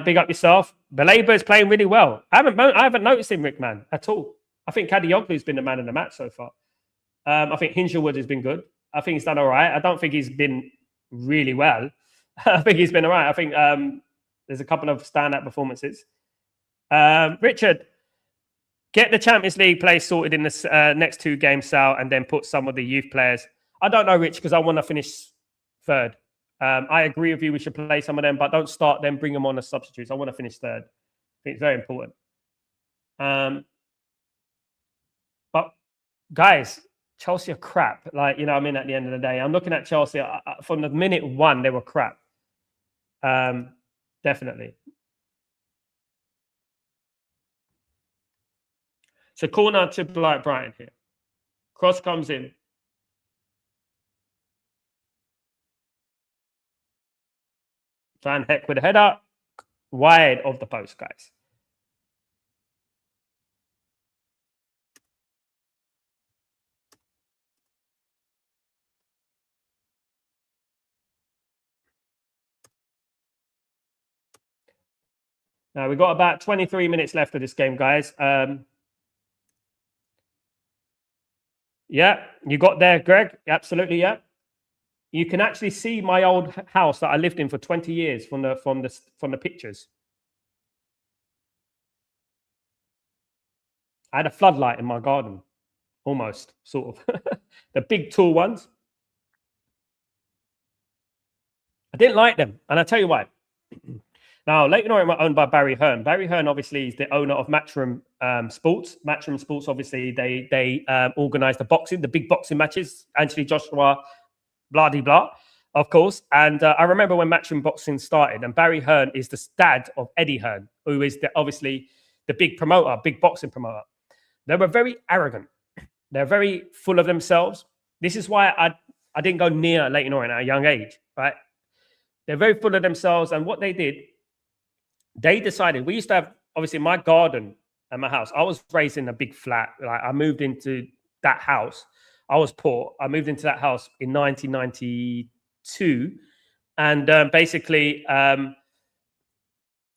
Big up yourself. Belabor is playing really well. I haven't noticed him, Rick Man, at all. I think Kadioglu's been the man in the match so far. I think Hinshelwood has been good. I think he's done all right. I don't think he's been really well. I think he's been all right. I think there's a couple of standout performances. Richard, get the Champions League play sorted in the next 2 games, Sal, and then put some of the youth players. I don't know, Rich, because I want to finish third. I agree with you. We should play some of them, but don't start them. Bring them on as substitutes. I want to finish third. I think it's very important. But guys, Chelsea are crap. Like, you know, I mean, at the end of the day, I'm looking at Chelsea from the minute 1, they were crap. Definitely. So corner to Brighton here. Cross comes in. Van Heck with a header. Wide of the post, guys. Now, we've got about 23 minutes left of this game, guys. Yeah, you got there, Greg. Absolutely, yeah. You can actually see my old house that I lived in for 20 years from the pictures. I had a floodlight in my garden, almost, sort of. The big, tall ones. I didn't like them, and I'll tell you why. Now, Leighton Orient were owned by Barry Hearn. Barry Hearn, obviously, is the owner of Matchroom Sports. Matchroom Sports, obviously, they organise the big boxing matches. Anthony Joshua, blah de blah, of course. And I remember when Matchroom Boxing started, and Barry Hearn is the dad of Eddie Hearn, who is obviously the big promoter, big boxing promoter. They were very arrogant. They're very full of themselves. This is why I didn't go near Leighton Orient at a young age, right? They're very full of themselves, and what they did, they decided. We used to have, obviously, my garden at my house. I was raised in a big flat. Like, I moved into that house. I was poor. I moved into that house in 1992, and basically,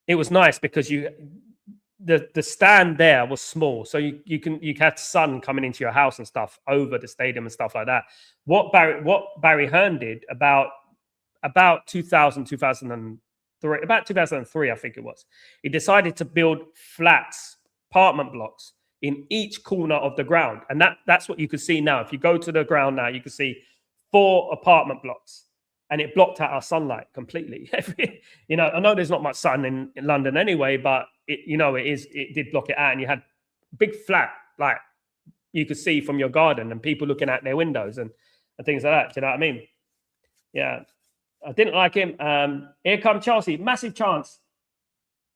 it was nice because the stand there was small, so you had sun coming into your house and stuff over the stadium and stuff like that. What Barry Hearn did about 2000, 2003, about 2003, I think it was. He decided to build flats, apartment blocks in each corner of the ground. And that's what you can see now. If you go to the ground now, you can see 4 apartment blocks. And it blocked out our sunlight completely. You know, I know there's not much sun in London anyway, but it did block it out. And you had big flat, like you could see from your garden, and people looking out their windows and things like that. Do you know what I mean? Yeah. I didn't like him. Here come Chelsea. Massive chance.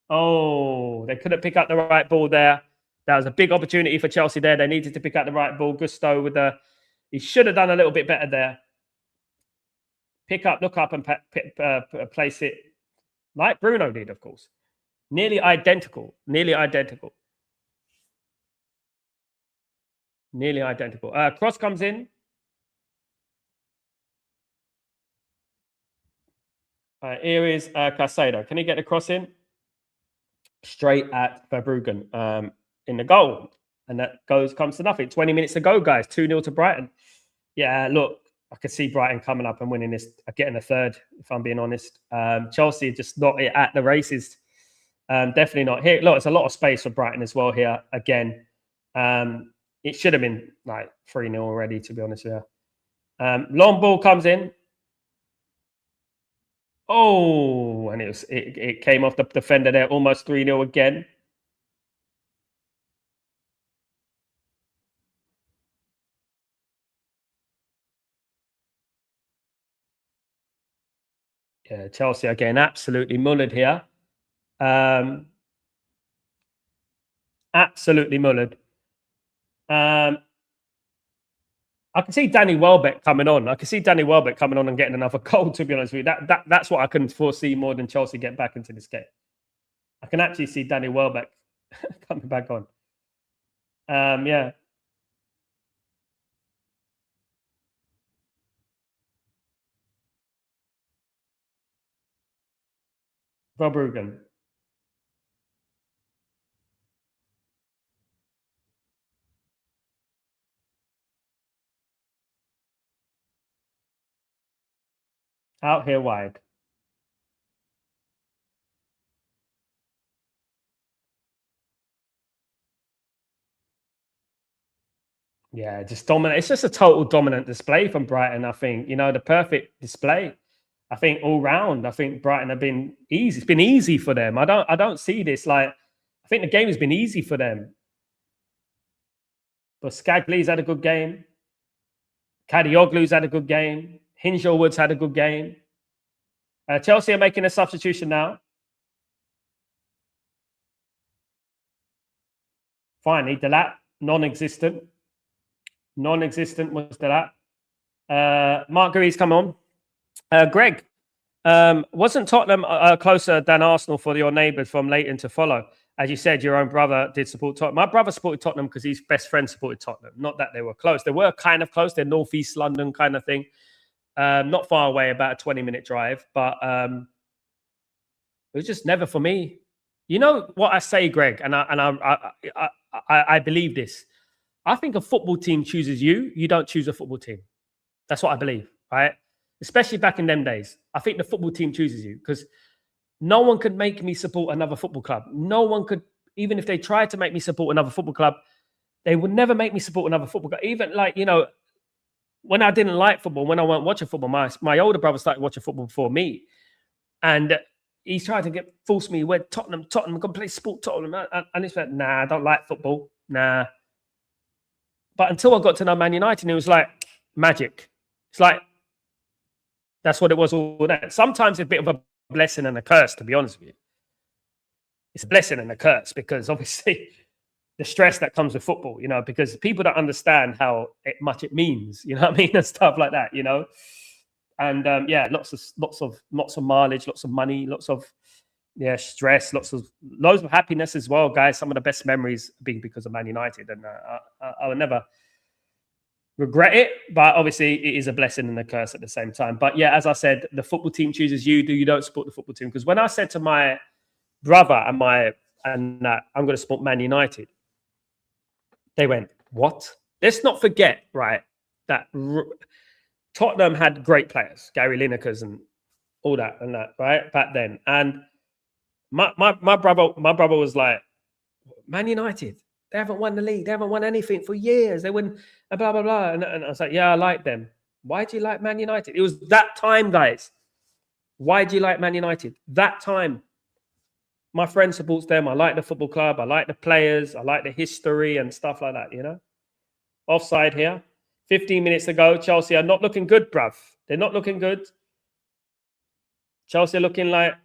Oh, they couldn't pick up the right ball there. That was a big opportunity for Chelsea there. They needed to pick up the right ball. Gusto he should have done a little bit better there. Pick up, look up, and place it like Bruno did, of course. Nearly identical. Nearly identical. Nearly identical. Cross comes in. Here is Casado. Can he get the cross in? Straight at Verbruggen in the goal. And that comes to nothing. 20 minutes to go, guys. 2-0 to Brighton. Yeah, look, I could see Brighton coming up and winning this, getting a third, if I'm being honest. Chelsea just not at the races. Definitely not. Here, look, it's a lot of space for Brighton as well here. Again, it should have been like 3-0 already, to be honest with you. Long ball comes in. Oh, and it came off the defender there, almost 3-0 again. Yeah, Chelsea again, absolutely mullered here. Absolutely mullered. I can see Danny Welbeck coming on. I can see Danny Welbeck coming on and getting another goal, to be honest with you. That's what I can foresee more than Chelsea get back into this game. I can actually see Danny Welbeck coming back on. Yeah. Verbruggen. Out here wide. Yeah, just dominant. It's just a total dominant display from Brighton, I think. You know, the perfect display. I think all round, I think Brighton have been easy. It's been easy for them. I don't see this like I think the game has been easy for them. But Skagli's had a good game. Kadioglu's had a good game. Hingelwood's had a good game. Chelsea are making a substitution now. Finally, Delap, non-existent. Non-existent was Delap. Marguerite's come on. Greg, wasn't Tottenham closer than Arsenal for your neighbours from Leighton to follow? As you said, your own brother did support Tottenham. My brother supported Tottenham because his best friend supported Tottenham. Not that they were close. They were kind of close. They're northeast London kind of thing. Not far away, about a 20-minute drive. But it was just never for me. You know what I say, Greg, and I believe this. I think a football team chooses you. You don't choose a football team. That's what I believe, right? Especially back in them days. I think the football team chooses you because no one could make me support another football club. No one could, even if they tried to make me support another football club, they would never make me support another football club. Even like, you know, when I didn't like football, when I weren't watching football, my older brother started watching football before me. And he's trying to force me where Tottenham, I'm going to play sport Tottenham. And it's like, nah, I don't like football. Nah. But until I got to know Man United, it was like magic. It's like, that's what it was all that. Sometimes it's a bit of a blessing and a curse, to be honest with you. It's a blessing and a curse because obviously the stress that comes with football, you know, because people don't understand how much it means, you know what I mean? And stuff like that, you know? And yeah, lots of mileage, lots of money, lots of stress, loads of happiness as well, guys. Some of the best memories being because of Man United, and I will never regret it. But obviously, it is a blessing and a curse at the same time. But yeah, as I said, the football team chooses you. You don't support the football team? Because when I said to my brother and I'm going to support Man United, they went, "What?" Let's not forget, right, that Tottenham had great players, Gary Lineker's and all that and that, right, back then. And my brother was like, Man United, they haven't won the league, they haven't won anything for years. They win blah blah blah. And I was like, yeah, I like them. Why do you like Man United? It was that time, guys. Why do you like Man United? That time. My friend supports them. I like the football club. I like the players. I like the history and stuff like that, you know? Offside here. 15 minutes ago, Chelsea are not looking good, bruv. They're not looking good. Chelsea are looking like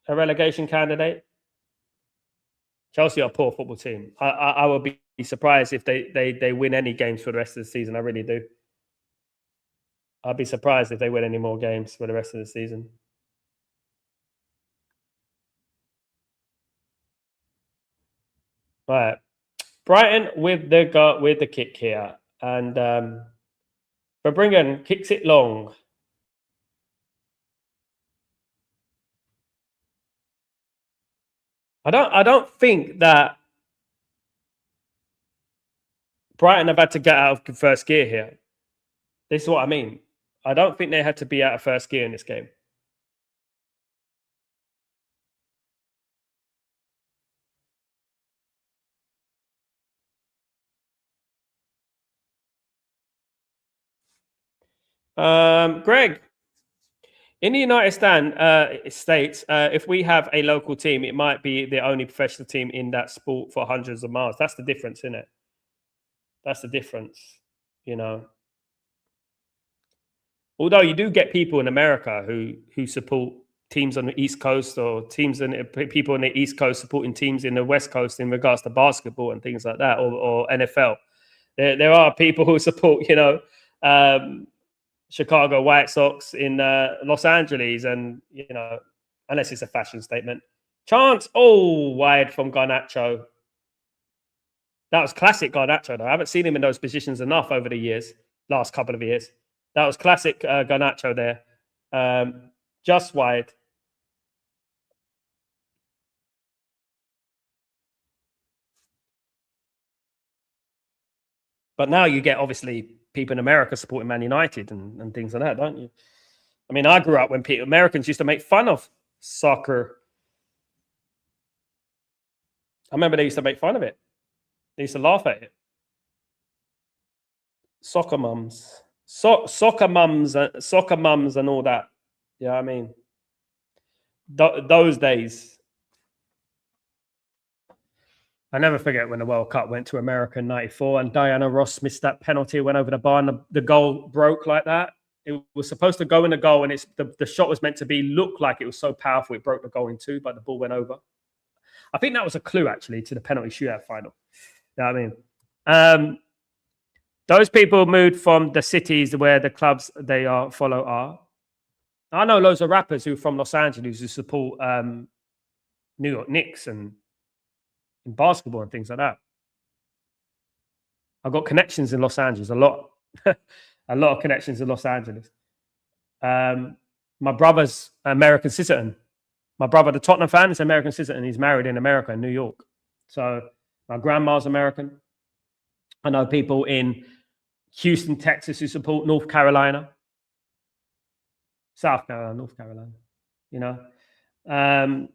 a relegation candidate. Chelsea are a poor football team. I will be surprised if they win any games for the rest of the season. I really do. I'd be surprised if they win any more games for the rest of the season. Right. Brighton with the kick here. And Verbruggen kicks it long. I don't think that Brighton have had to get out of first gear here. This is what I mean. I don't think they had to be out of first gear in this game. Greg, in the United States, if we have a local team, it might be the only professional team in that sport for hundreds of miles. That's the difference, isn't it? That's the difference, you know. Although you do get people in America who support teams on the East Coast, or people on the East Coast supporting teams in the West Coast in regards to basketball and things like that, or NFL. There are people who support, you know, Chicago White Sox in Los Angeles, and you know, unless it's a fashion statement. Chance, wide from Garnacho. That was classic Garnacho, though. I haven't seen him in those positions enough over the last couple of years. That was classic Garnacho there. Just wide. But now you get obviously people in America supporting Man United and things like that, don't you? I mean, I grew up when Americans used to make fun of soccer. I remember they used to make fun of it. They used to laugh at it. Soccer mums, soccer mums, and all that. Yeah, I mean, those days. I never forget when the World Cup went to America in '94 and Diana Ross missed that penalty, went over the bar, and the goal broke like that. It was supposed to go in the goal, and the shot was meant to look like it was so powerful it broke the goal in two, but the ball went over. I think that was a clue actually to the penalty shootout final. You know what I mean? Those people moved from the cities where the clubs they follow are. I know loads of rappers who are from Los Angeles who support New York Knicks and in basketball and things like that. I've got connections in Los Angeles, a lot. A lot of connections in Los Angeles. My brother's American citizen. My brother, the Tottenham fan, is American citizen. He's married in America, in New York. So my grandma's American. I know people in Houston, Texas, who support North Carolina, South Carolina, North Carolina. You know, and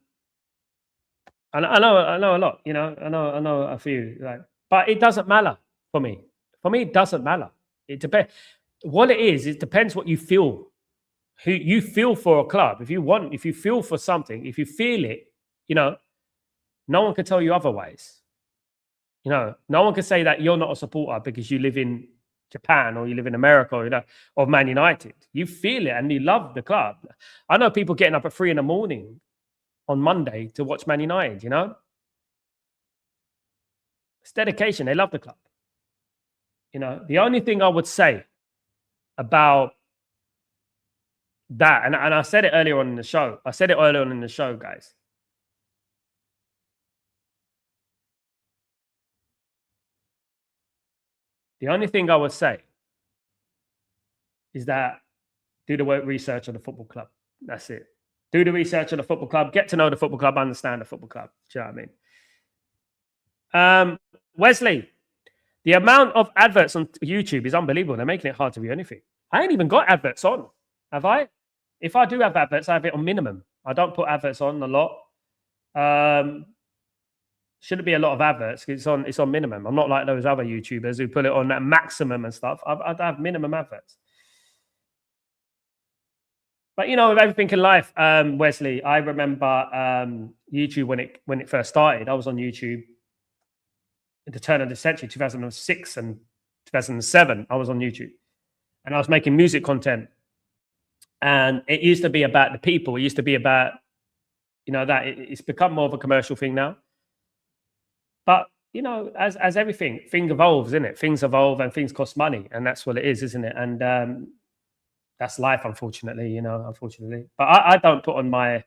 I know a lot. You know, I know a few. Like, but it doesn't matter for me. For me, it doesn't matter. It depends. What it is, it depends what you feel. Who you feel for a club. If you feel for something, if you feel it, you know, no one can tell you otherwise. You know, no one can say that you're not a supporter because you live in Japan or you live in America or, you know, of Man United. You feel it and you love the club. I know people getting up at 3 a.m. on Monday to watch Man United, you know. It's dedication. They love the club. You know, the only thing I would say about that, and I said it earlier on in the show. I said it earlier on in the show, guys. The only thing I would say is that do the work research on the football club. That's it. Do the research on the football club. Get to know the football club. Understand the football club. Do you know what I mean? Wesley, the amount of adverts on YouTube is unbelievable. They're making it hard to view anything. I ain't even got adverts on, have I? If I do have adverts, I have it on minimum. I don't put adverts on a lot. Shouldn't be a lot of adverts. It's on minimum. I'm not like those other YouTubers who put it on at maximum and stuff. I have minimum adverts. But you know, with everything in life, Wesley, I remember YouTube when it first started. I was on YouTube at the turn of the century, 2006 and 2007. I was on YouTube, and I was making music content. And it used to be about the people. It used to be about, you know, that it's become more of a commercial thing now. But you know, as everything, things evolves, isn't it? Things evolve and things cost money, and that's what it is, isn't it? And that's life, unfortunately. You know, unfortunately. But I don't put on my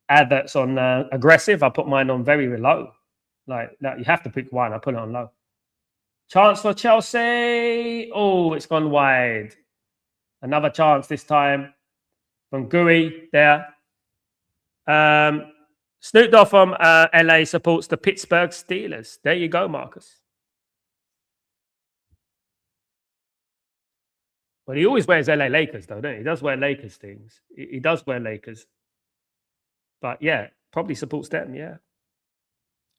adverts on aggressive. I put mine on very low. Like, no, you have to pick one. I put it on low. Chance for Chelsea. Oh, it's gone wide. Another chance this time from Gui there. Snoop Dogg from LA supports the Pittsburgh Steelers. There you go, Marcus. But he always wears LA Lakers, though, doesn't he? He does wear Lakers things. He does wear Lakers. But yeah, probably supports them, yeah.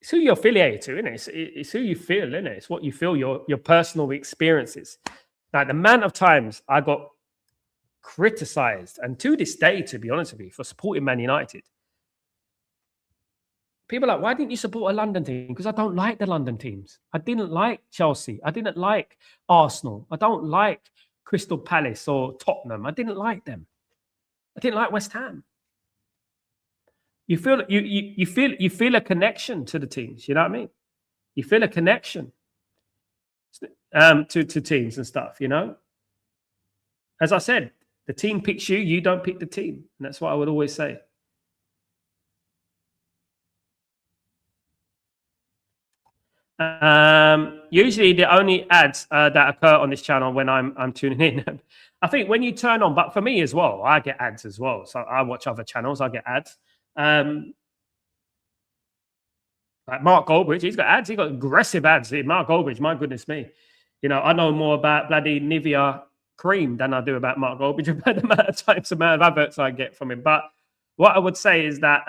It's who you're affiliated to, isn't it? It's who you feel, isn't it? It's what you feel, your personal experiences. Now, the amount of times I got criticized, and to this day, to be honest with you, for supporting Man United. People are like, why didn't you support a London team? Because I don't like the London teams. I didn't like Chelsea. I didn't like Arsenal. I don't like Crystal Palace or Tottenham. I didn't like them. I didn't like West Ham. You feel a connection to the teams. You know what I mean? You feel a connection to teams and stuff. You know, as I said, the team picks you. You don't pick the team, and that's what I would always say. Usually the only ads that occur on this channel when I'm tuning in. I think when you turn on, but for me as well, I get ads as well. So I watch other channels, I get ads. Like Mark Goldbridge, he's got ads. He's got aggressive ads. Mark Goldbridge, my goodness me. You know, I know more about bloody Nivea cream than I do about Mark Goldbridge about the amount of adverts I get from him. But what I would say is that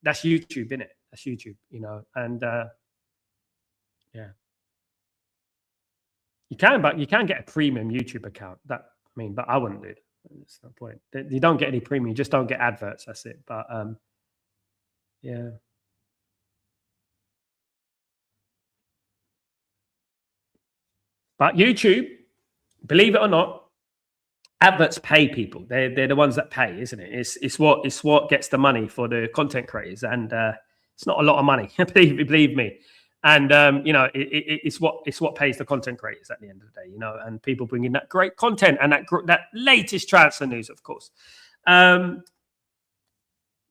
that's YouTube, isn't it? That's YouTube, you know, and yeah. You can, but you can get a premium YouTube account. But I wouldn't do it. That's no point. You don't get any premium, you just don't get adverts. That's it. But yeah. But YouTube, believe it or not, adverts pay people. They're the ones that pay, isn't it? It's what gets the money for the content creators, and it's not a lot of money. believe me. And you know, it's what pays the content creators at the end of the day. You know, and people bring in that great content and that latest transfer news, of course.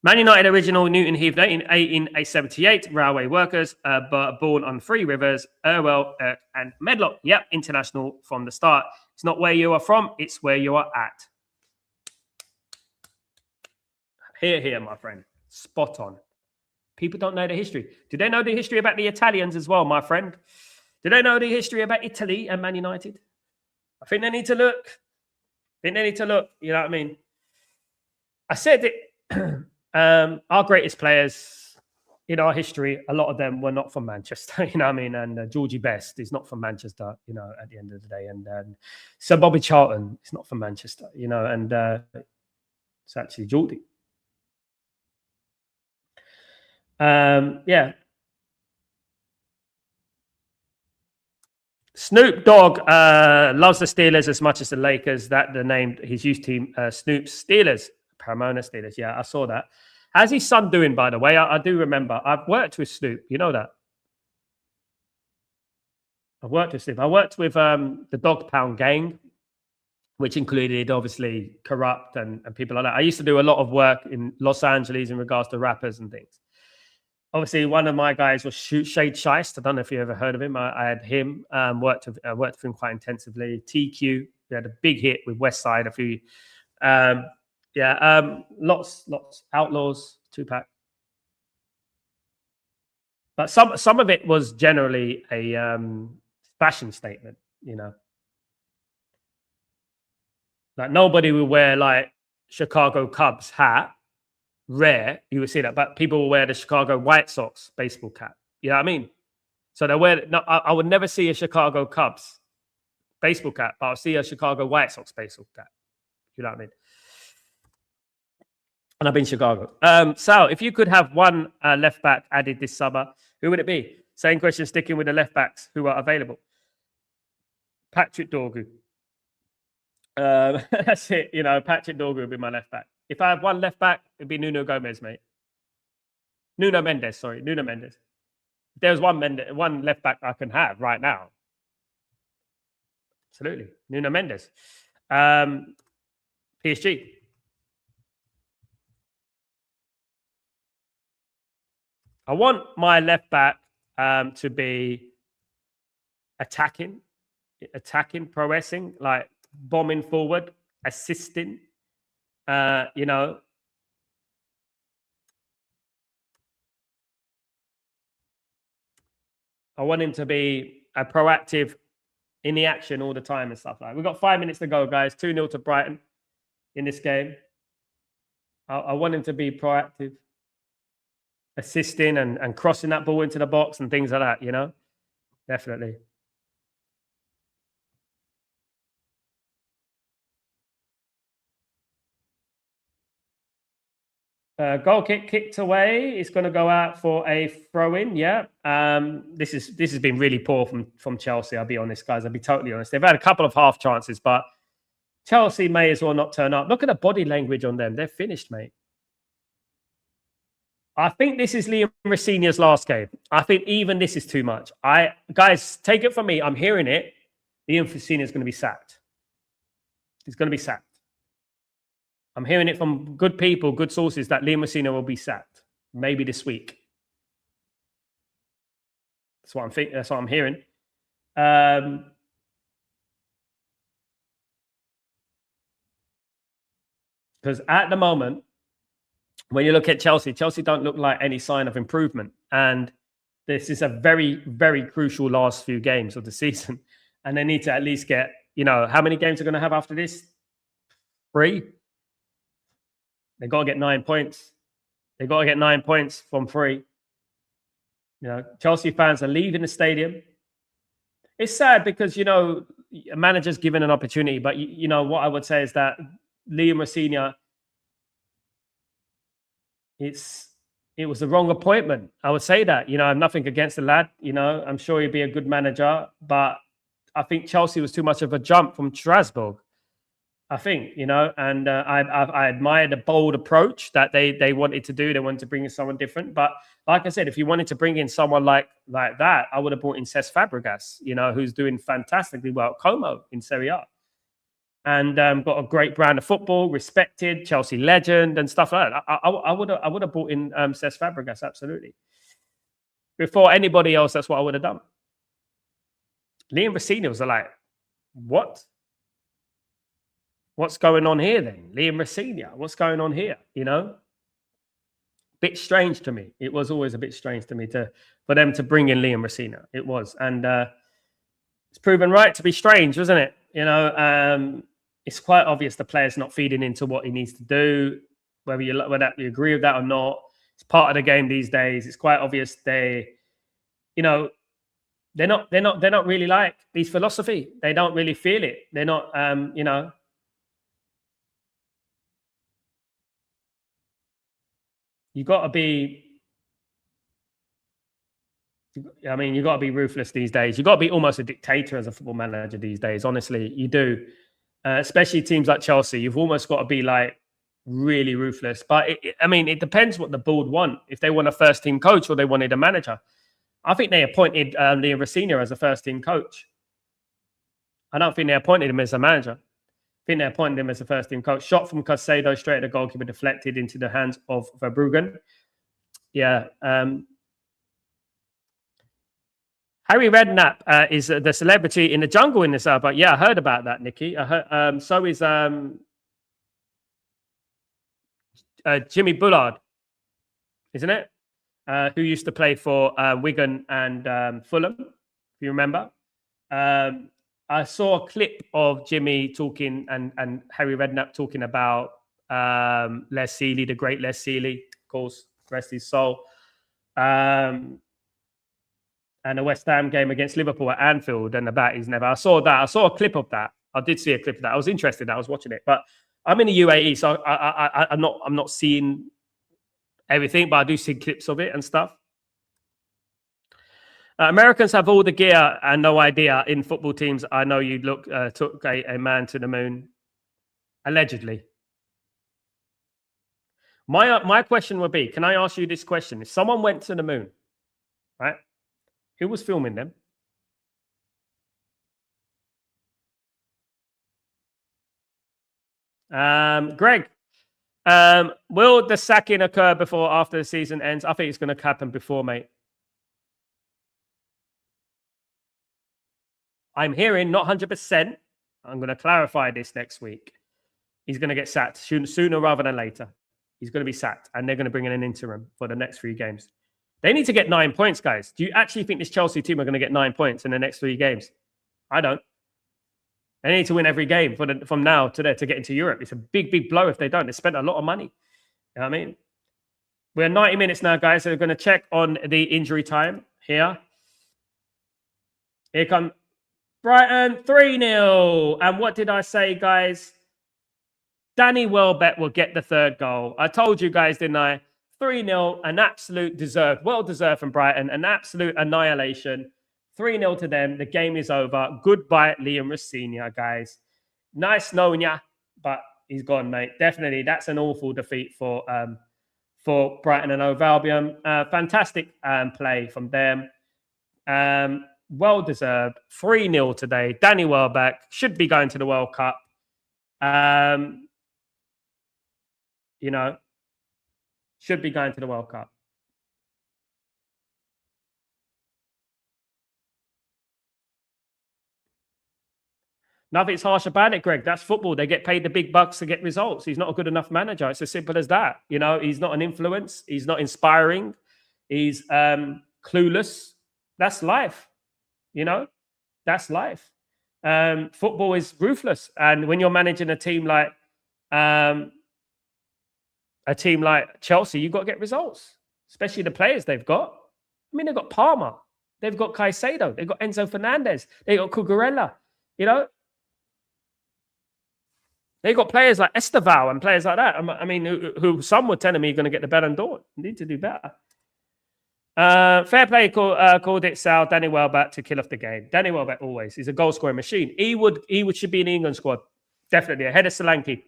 Man United original Newton Heath 1878 railway workers, born on three rivers, Irwell and Medlock. Yep, international from the start. It's not where you are from, it's where you are at. Here, my friend. Spot on. People don't know the history. Do they know the history about the Italians as well, my friend? Do they know the history about Italy and Man United? I think they need to look. You know what I mean? I said it. Our greatest players in our history, a lot of them were not from Manchester, you know what I mean? And Georgie Best is not from Manchester, you know, at the end of the day. And Sir Bobby Charlton is not from Manchester, you know, and it's actually Geordie. Yeah. Snoop Dogg loves the Steelers as much as the Lakers. That the name his youth team, Snoop's Steelers. Pomona Steelers. Yeah, I saw that. How's his son doing, by the way? I do remember. I've worked with Snoop. You know that? I've worked with Snoop. I worked with the Dog Pound gang, which included, obviously, Corrupt and people like that. I used to do a lot of work in Los Angeles in regards to rappers and things. Obviously, one of my guys was Shade Shiest. I don't know if you ever heard of him. I had him. Worked with him quite intensively. TQ. We had a big hit with Westside. A few... lots Outlaws, Tupac, but some of it was generally a fashion statement, you know, like nobody will wear like Chicago Cubs hat, rare you would see that, but people will wear the Chicago White Sox baseball cap, you know what I mean? So they wear no, I would never see a Chicago Cubs baseball cap, but I'll see a Chicago White Sox baseball cap, you know what I mean? And I've been Chicago. Sal, if you could have one left back added this summer, who would it be? Same question, sticking with the left backs who are available. Patrick Dorgu. That's it. You know, Patrick Dorgu would be my left back. If I have one left back, it'd be Nuno Mendes, mate. Nuno Mendes. If there's one left back I can have right now. Absolutely. Nuno Mendes. PSG. I want my left back to be attacking, progressing, like bombing forward, assisting. You know, I want him to be a proactive in the action all the time and stuff like that. We've got 5 minutes to go, guys. 2-0 to Brighton in this game. I want him to be proactive, assisting and crossing that ball into the box and things like that, you know? Definitely. Goal kicked away. It's going to go out for a throw-in. Yeah. This has been really poor from Chelsea. I'll be honest, guys. I'll be totally honest. They've had a couple of half chances, but Chelsea may as well not turn up. Look at the body language on them. They're finished, mate. I think this is Liam Rosenior's last game. I think even this is too much. Guys, take it from me. I'm hearing it. Liam Rosenior is going to be sacked. He's going to be sacked. I'm hearing it from good people, good sources, that Liam Rosenior will be sacked. Maybe this week. That's what I'm thinking. That's what I'm hearing. Because at the moment, when you look at Chelsea don't look like any sign of improvement. And this is a very, very crucial last few games of the season. and they need to at least get, how many games are going to have after this? 3. They got to get 9 points. They got to get 9 points from 3. Chelsea fans are leaving the stadium. It's sad because, a manager's given an opportunity, but what I would say is that Liam Rosenior, it was the wrong appointment. I would say that. I have nothing against the lad. I'm sure he'd be a good manager, but I think Chelsea was too much of a jump from Strasbourg. I think, and I admire the bold approach that they wanted to do. They wanted to bring in someone different. But like I said, if you wanted to bring in someone like that, I would have brought in Cesc Fabregas, who's doing fantastically well at Como in Serie A. And got a great brand of football, respected, Chelsea legend and stuff like that. I would have brought in Cesc Fabregas, absolutely. Before anybody else, that's what I would have done. Liam Rosenior was like, what? What's going on here then? Liam Rosenior, what's going on here? Bit strange to me. It was always a bit strange to me for them to bring in Liam Rosenior. It was. And it's proven right to be strange, wasn't it? It's quite obvious the player's not feeding into what he needs to do, whether you agree with that or not. It's part of the game these days. It's quite obvious they're not really like his philosophy. They don't really feel it. They're not, you got to be ruthless these days. You got to be almost a dictator as a football manager these days. Honestly, you do. Especially teams like Chelsea, you've almost got to be like really ruthless. But it depends what the board want. If they want a first team coach or they wanted a manager. I think they appointed Liam Rosenior as a first team coach. I don't think they appointed him as a manager. I think they appointed him as a first team coach. Shot from Caicedo straight at the goalkeeper, deflected into the hands of Verbruggen. Yeah. Harry Redknapp is the celebrity in the jungle in this but yeah, I heard about that, Nikki. I heard, so is Jimmy Bullard, isn't it? Who used to play for Wigan and Fulham, if you remember. I saw a clip of Jimmy talking and Harry Redknapp talking about Les Sealey, the great Les Sealey, of course, rest his soul. And a West Ham game against Liverpool at Anfield and about his never. I saw that. I saw a clip of that. I did see a clip of that. I was interested. I was watching it, but I'm in the UAE, so I'm not seeing everything, but I do see clips of it and stuff. Americans have all the gear and no idea in football teams. I know you took a man to the moon, allegedly. My question would be, can I ask you this question? If someone went to the moon, right? Who was filming them? Greg, will the sacking occur before or after the season ends? I think it's going to happen before, mate. I'm hearing, not 100%. I'm going to clarify this next week. He's going to get sacked sooner rather than later. He's going to be sacked, and they're going to bring in an interim for the next 3 games. They need to get 9 points, guys. Do you actually think this Chelsea team are going to get 9 points in the next 3 games? I don't. They need to win every game from now to there to get into Europe. It's a big, big blow if they don't. They spent a lot of money. You know what I mean? We're 90 minutes now, guys. So we're going to check on the injury time here. Here come Brighton, 3-0. And what did I say, guys? Danny Welbeck will get the 3rd goal. I told you guys, didn't I? 3-0, an absolute well-deserved from Brighton, an absolute annihilation. 3-0 to them. The game is over. Goodbye, Liam Rosenior, guys. Nice knowing ya, but he's gone, mate. Definitely, that's an awful defeat for Brighton and Hove Albion. Fantastic play from them. Well-deserved. 3-0 today. Danny Welbeck should be going to the World Cup. Should be going to the World Cup. Nothing's harsh about it, Greg. That's football. They get paid the big bucks to get results. He's not a good enough manager. It's as simple as that. He's not an influence. He's not inspiring. He's clueless. That's life. That's life. Football is ruthless, and when you're managing a team like Chelsea, you've got to get results, especially the players they've got. I mean, they've got Palmer, they've got Caicedo, they've got Enzo Fernandez, they've got Cucurella. You know, they've got players like Esteval and players like that. I mean, who some were telling me are going to get the Ballon d'Or. Need to do better. Fair play called it Sal. Danny Welbeck to kill off the game. Danny Welbeck always. He's a goal scoring machine. He should be in the England squad. Definitely ahead of Solanke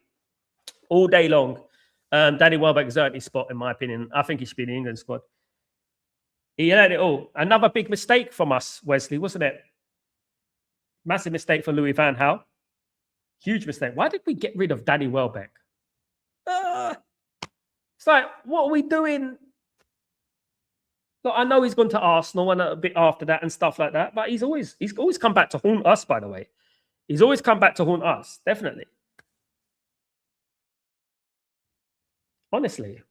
all day long. Danny Welbeck has earned his spot, in my opinion. I think he should be in the England squad. He earned it all. Another big mistake from us, Wesley, wasn't it? Massive mistake for Louis van Gaal. Huge mistake. Why did we get rid of Danny Welbeck? It's like, what are we doing? Look, I know he's gone to Arsenal and a bit after that and stuff like that, but he's always come back to haunt us, by the way. He's always come back to haunt us, definitely. Honestly,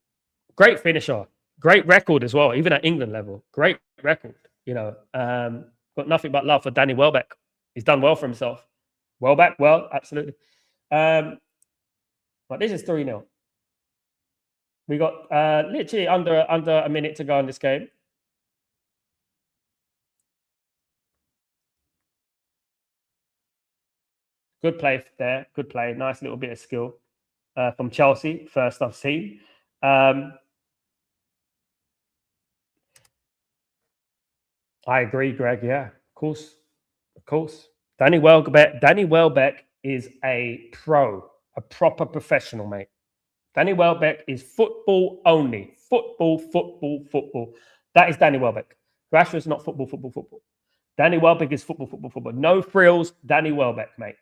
great finisher, great record as well, even at England level. Great record, you know. Got nothing but love for Danny Welbeck. He's done well for himself. Welbeck, well, absolutely. But this is 3-0. We got literally under a minute to go in this game. Good play there. Good play. Nice little bit of skill from Chelsea. First I've seen. I agree, Greg. Yeah, of course. Of course. Danny Welbeck is a pro, a proper professional, mate. Danny Welbeck is football only. Football. That is Danny Welbeck. Rashford's not football. Danny Welbeck is football. No frills, Danny Welbeck, mate.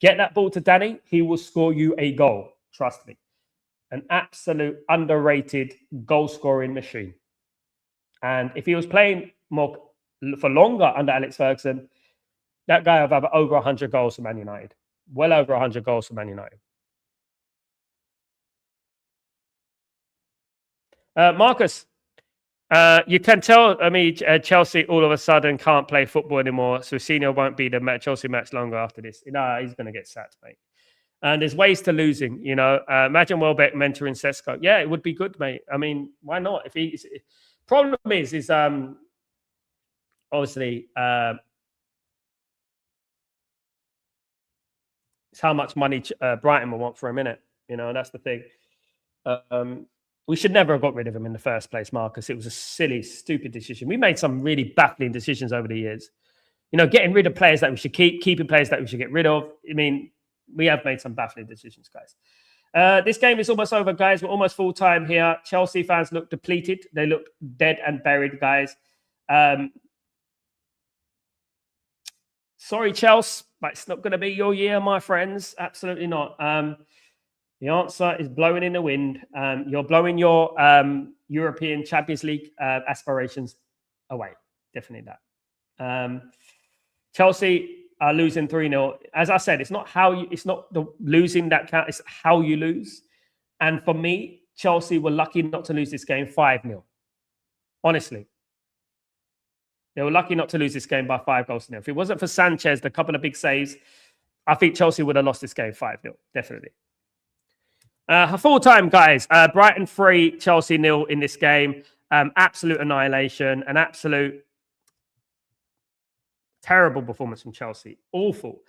Get that ball to Danny, he will score you a goal. Trust me. An absolute underrated goal-scoring machine. And if he was playing more for longer under Alex Ferguson, that guy would have over 100 goals for Man United. Well over 100 goals for Man United. Marcus, you can tell, Chelsea all of a sudden can't play football anymore. So Senior won't be the Chelsea match longer after this. No, he's going to get sacked, mate. And there's ways to losing, you know. Imagine Welbeck mentoring Sesko. Yeah, it would be good, mate. I mean, why not? If he's problem is obviously it's how much money Brighton will want for a minute. You know, that's the thing. We should never have got rid of him in the first place, Marcus. It was a silly, stupid decision. We made some really baffling decisions over the years. You know, getting rid of players that we should keep, keeping players that we should get rid of. I mean, we have made some baffling decisions, guys. This game is almost over, guys. We're almost full time here. Chelsea fans look depleted. They look dead and buried, guys. Sorry, Chelsea, but it's not going to be your year, my friends. Absolutely not. The answer is blowing in the wind. You're blowing your European Champions League aspirations away. Definitely that. Chelsea are losing 3-0. As I said, it's not the losing that count. It's how you lose. And for me, Chelsea were lucky not to lose this game 5-0. Honestly. They were lucky not to lose this game by 5-0. If it wasn't for Sanchez, the couple of big saves, I think Chelsea would have lost this game 5-0. Definitely. Full time, guys. Brighton 3, Chelsea 0 in this game. Absolute annihilation. An absolute terrible performance from Chelsea. Awful.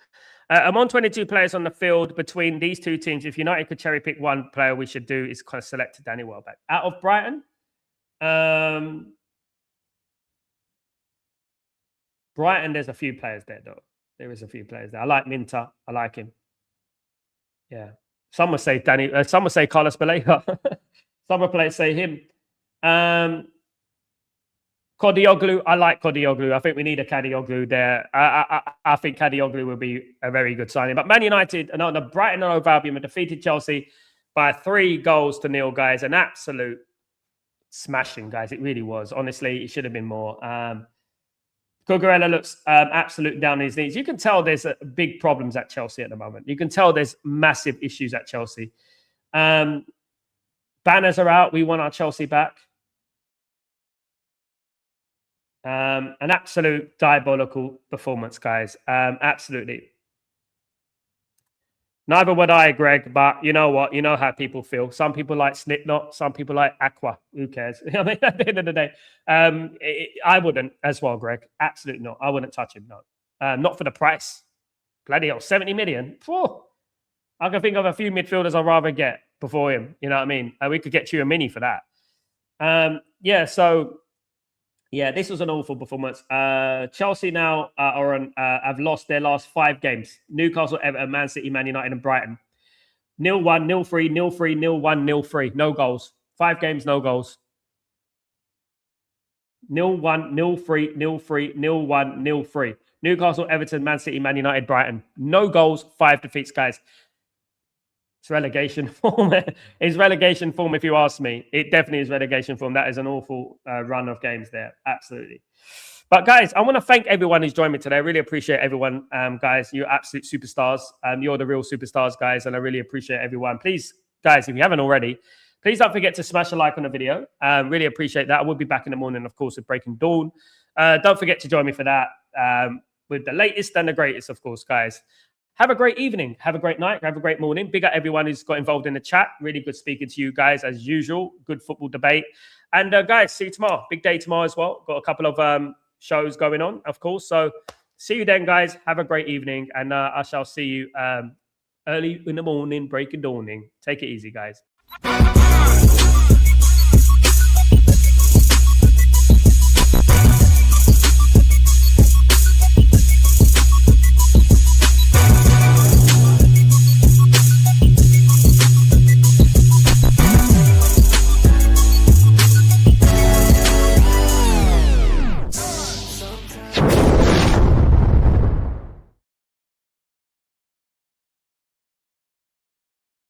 Among 22 players on the field between these two teams, if United could cherry pick one player, we should do is kind of select Danny Welbeck. Out of Brighton, there's a few players there, though. There is a few players there. I like Minter. I like him. Yeah. Some would say some would say Carlos Baleba. Some would say him. Kodioglu, I like Kodioglu. I think we need a Kadioglu there. I think Kadioglu will be a very good signing. But Man United, the Brighton and Hove Albion defeated Chelsea by 3-0, guys. An absolute smashing, guys. It really was. Honestly, it should have been more. Cucurella looks absolute down on his knees. You can tell there's big problems at Chelsea at the moment. You can tell there's massive issues at Chelsea. Banners are out. We want our Chelsea back. An absolute diabolical performance, guys. Absolutely. Neither would I, Greg, but you know what? You know how people feel. Some people like Slipknot, some people like Aqua. Who cares? I mean, at the end of the day, I wouldn't as well, Greg. Absolutely not. I wouldn't touch him, no. Not for the price. Bloody hell, 70 million? Phew. I can think of a few midfielders I'd rather get before him. You know what I mean? We could get you a mini for that. Yeah, this was an awful performance. Chelsea now have lost their last 5 games. Newcastle, Everton, Man City, Man United, and Brighton. 0-1, 0-3, 0-3, 0-1, 0-3. No goals. 5 games, no goals. 0-1, 0-3, 0-3, 0-1, 0-3. Newcastle, Everton, Man City, Man United, Brighton. No goals, 5 defeats, guys. It's relegation form. It's relegation form, if you ask me. It definitely is relegation form. That is an awful run of games there. Absolutely. But guys, I want to thank everyone who's joined me today. I really appreciate everyone, guys. You're absolute superstars. You're the real superstars, guys, and I really appreciate everyone. Please, guys, if you haven't already, please don't forget to smash a like on the video. Really appreciate that. I will be back in the morning, of course, with Breaking Dawn. Don't forget to join me for that with the latest and the greatest, of course, guys. Have a great evening. Have a great night. Have a great morning. Big up everyone who's got involved in the chat. Really good speaking to you guys as usual. Good football debate. And guys, see you tomorrow. Big day tomorrow as well. Got a couple of shows going on, of course. So see you then, guys. Have a great evening. And I shall see you early in the morning, breaking dawning. Take it easy, guys.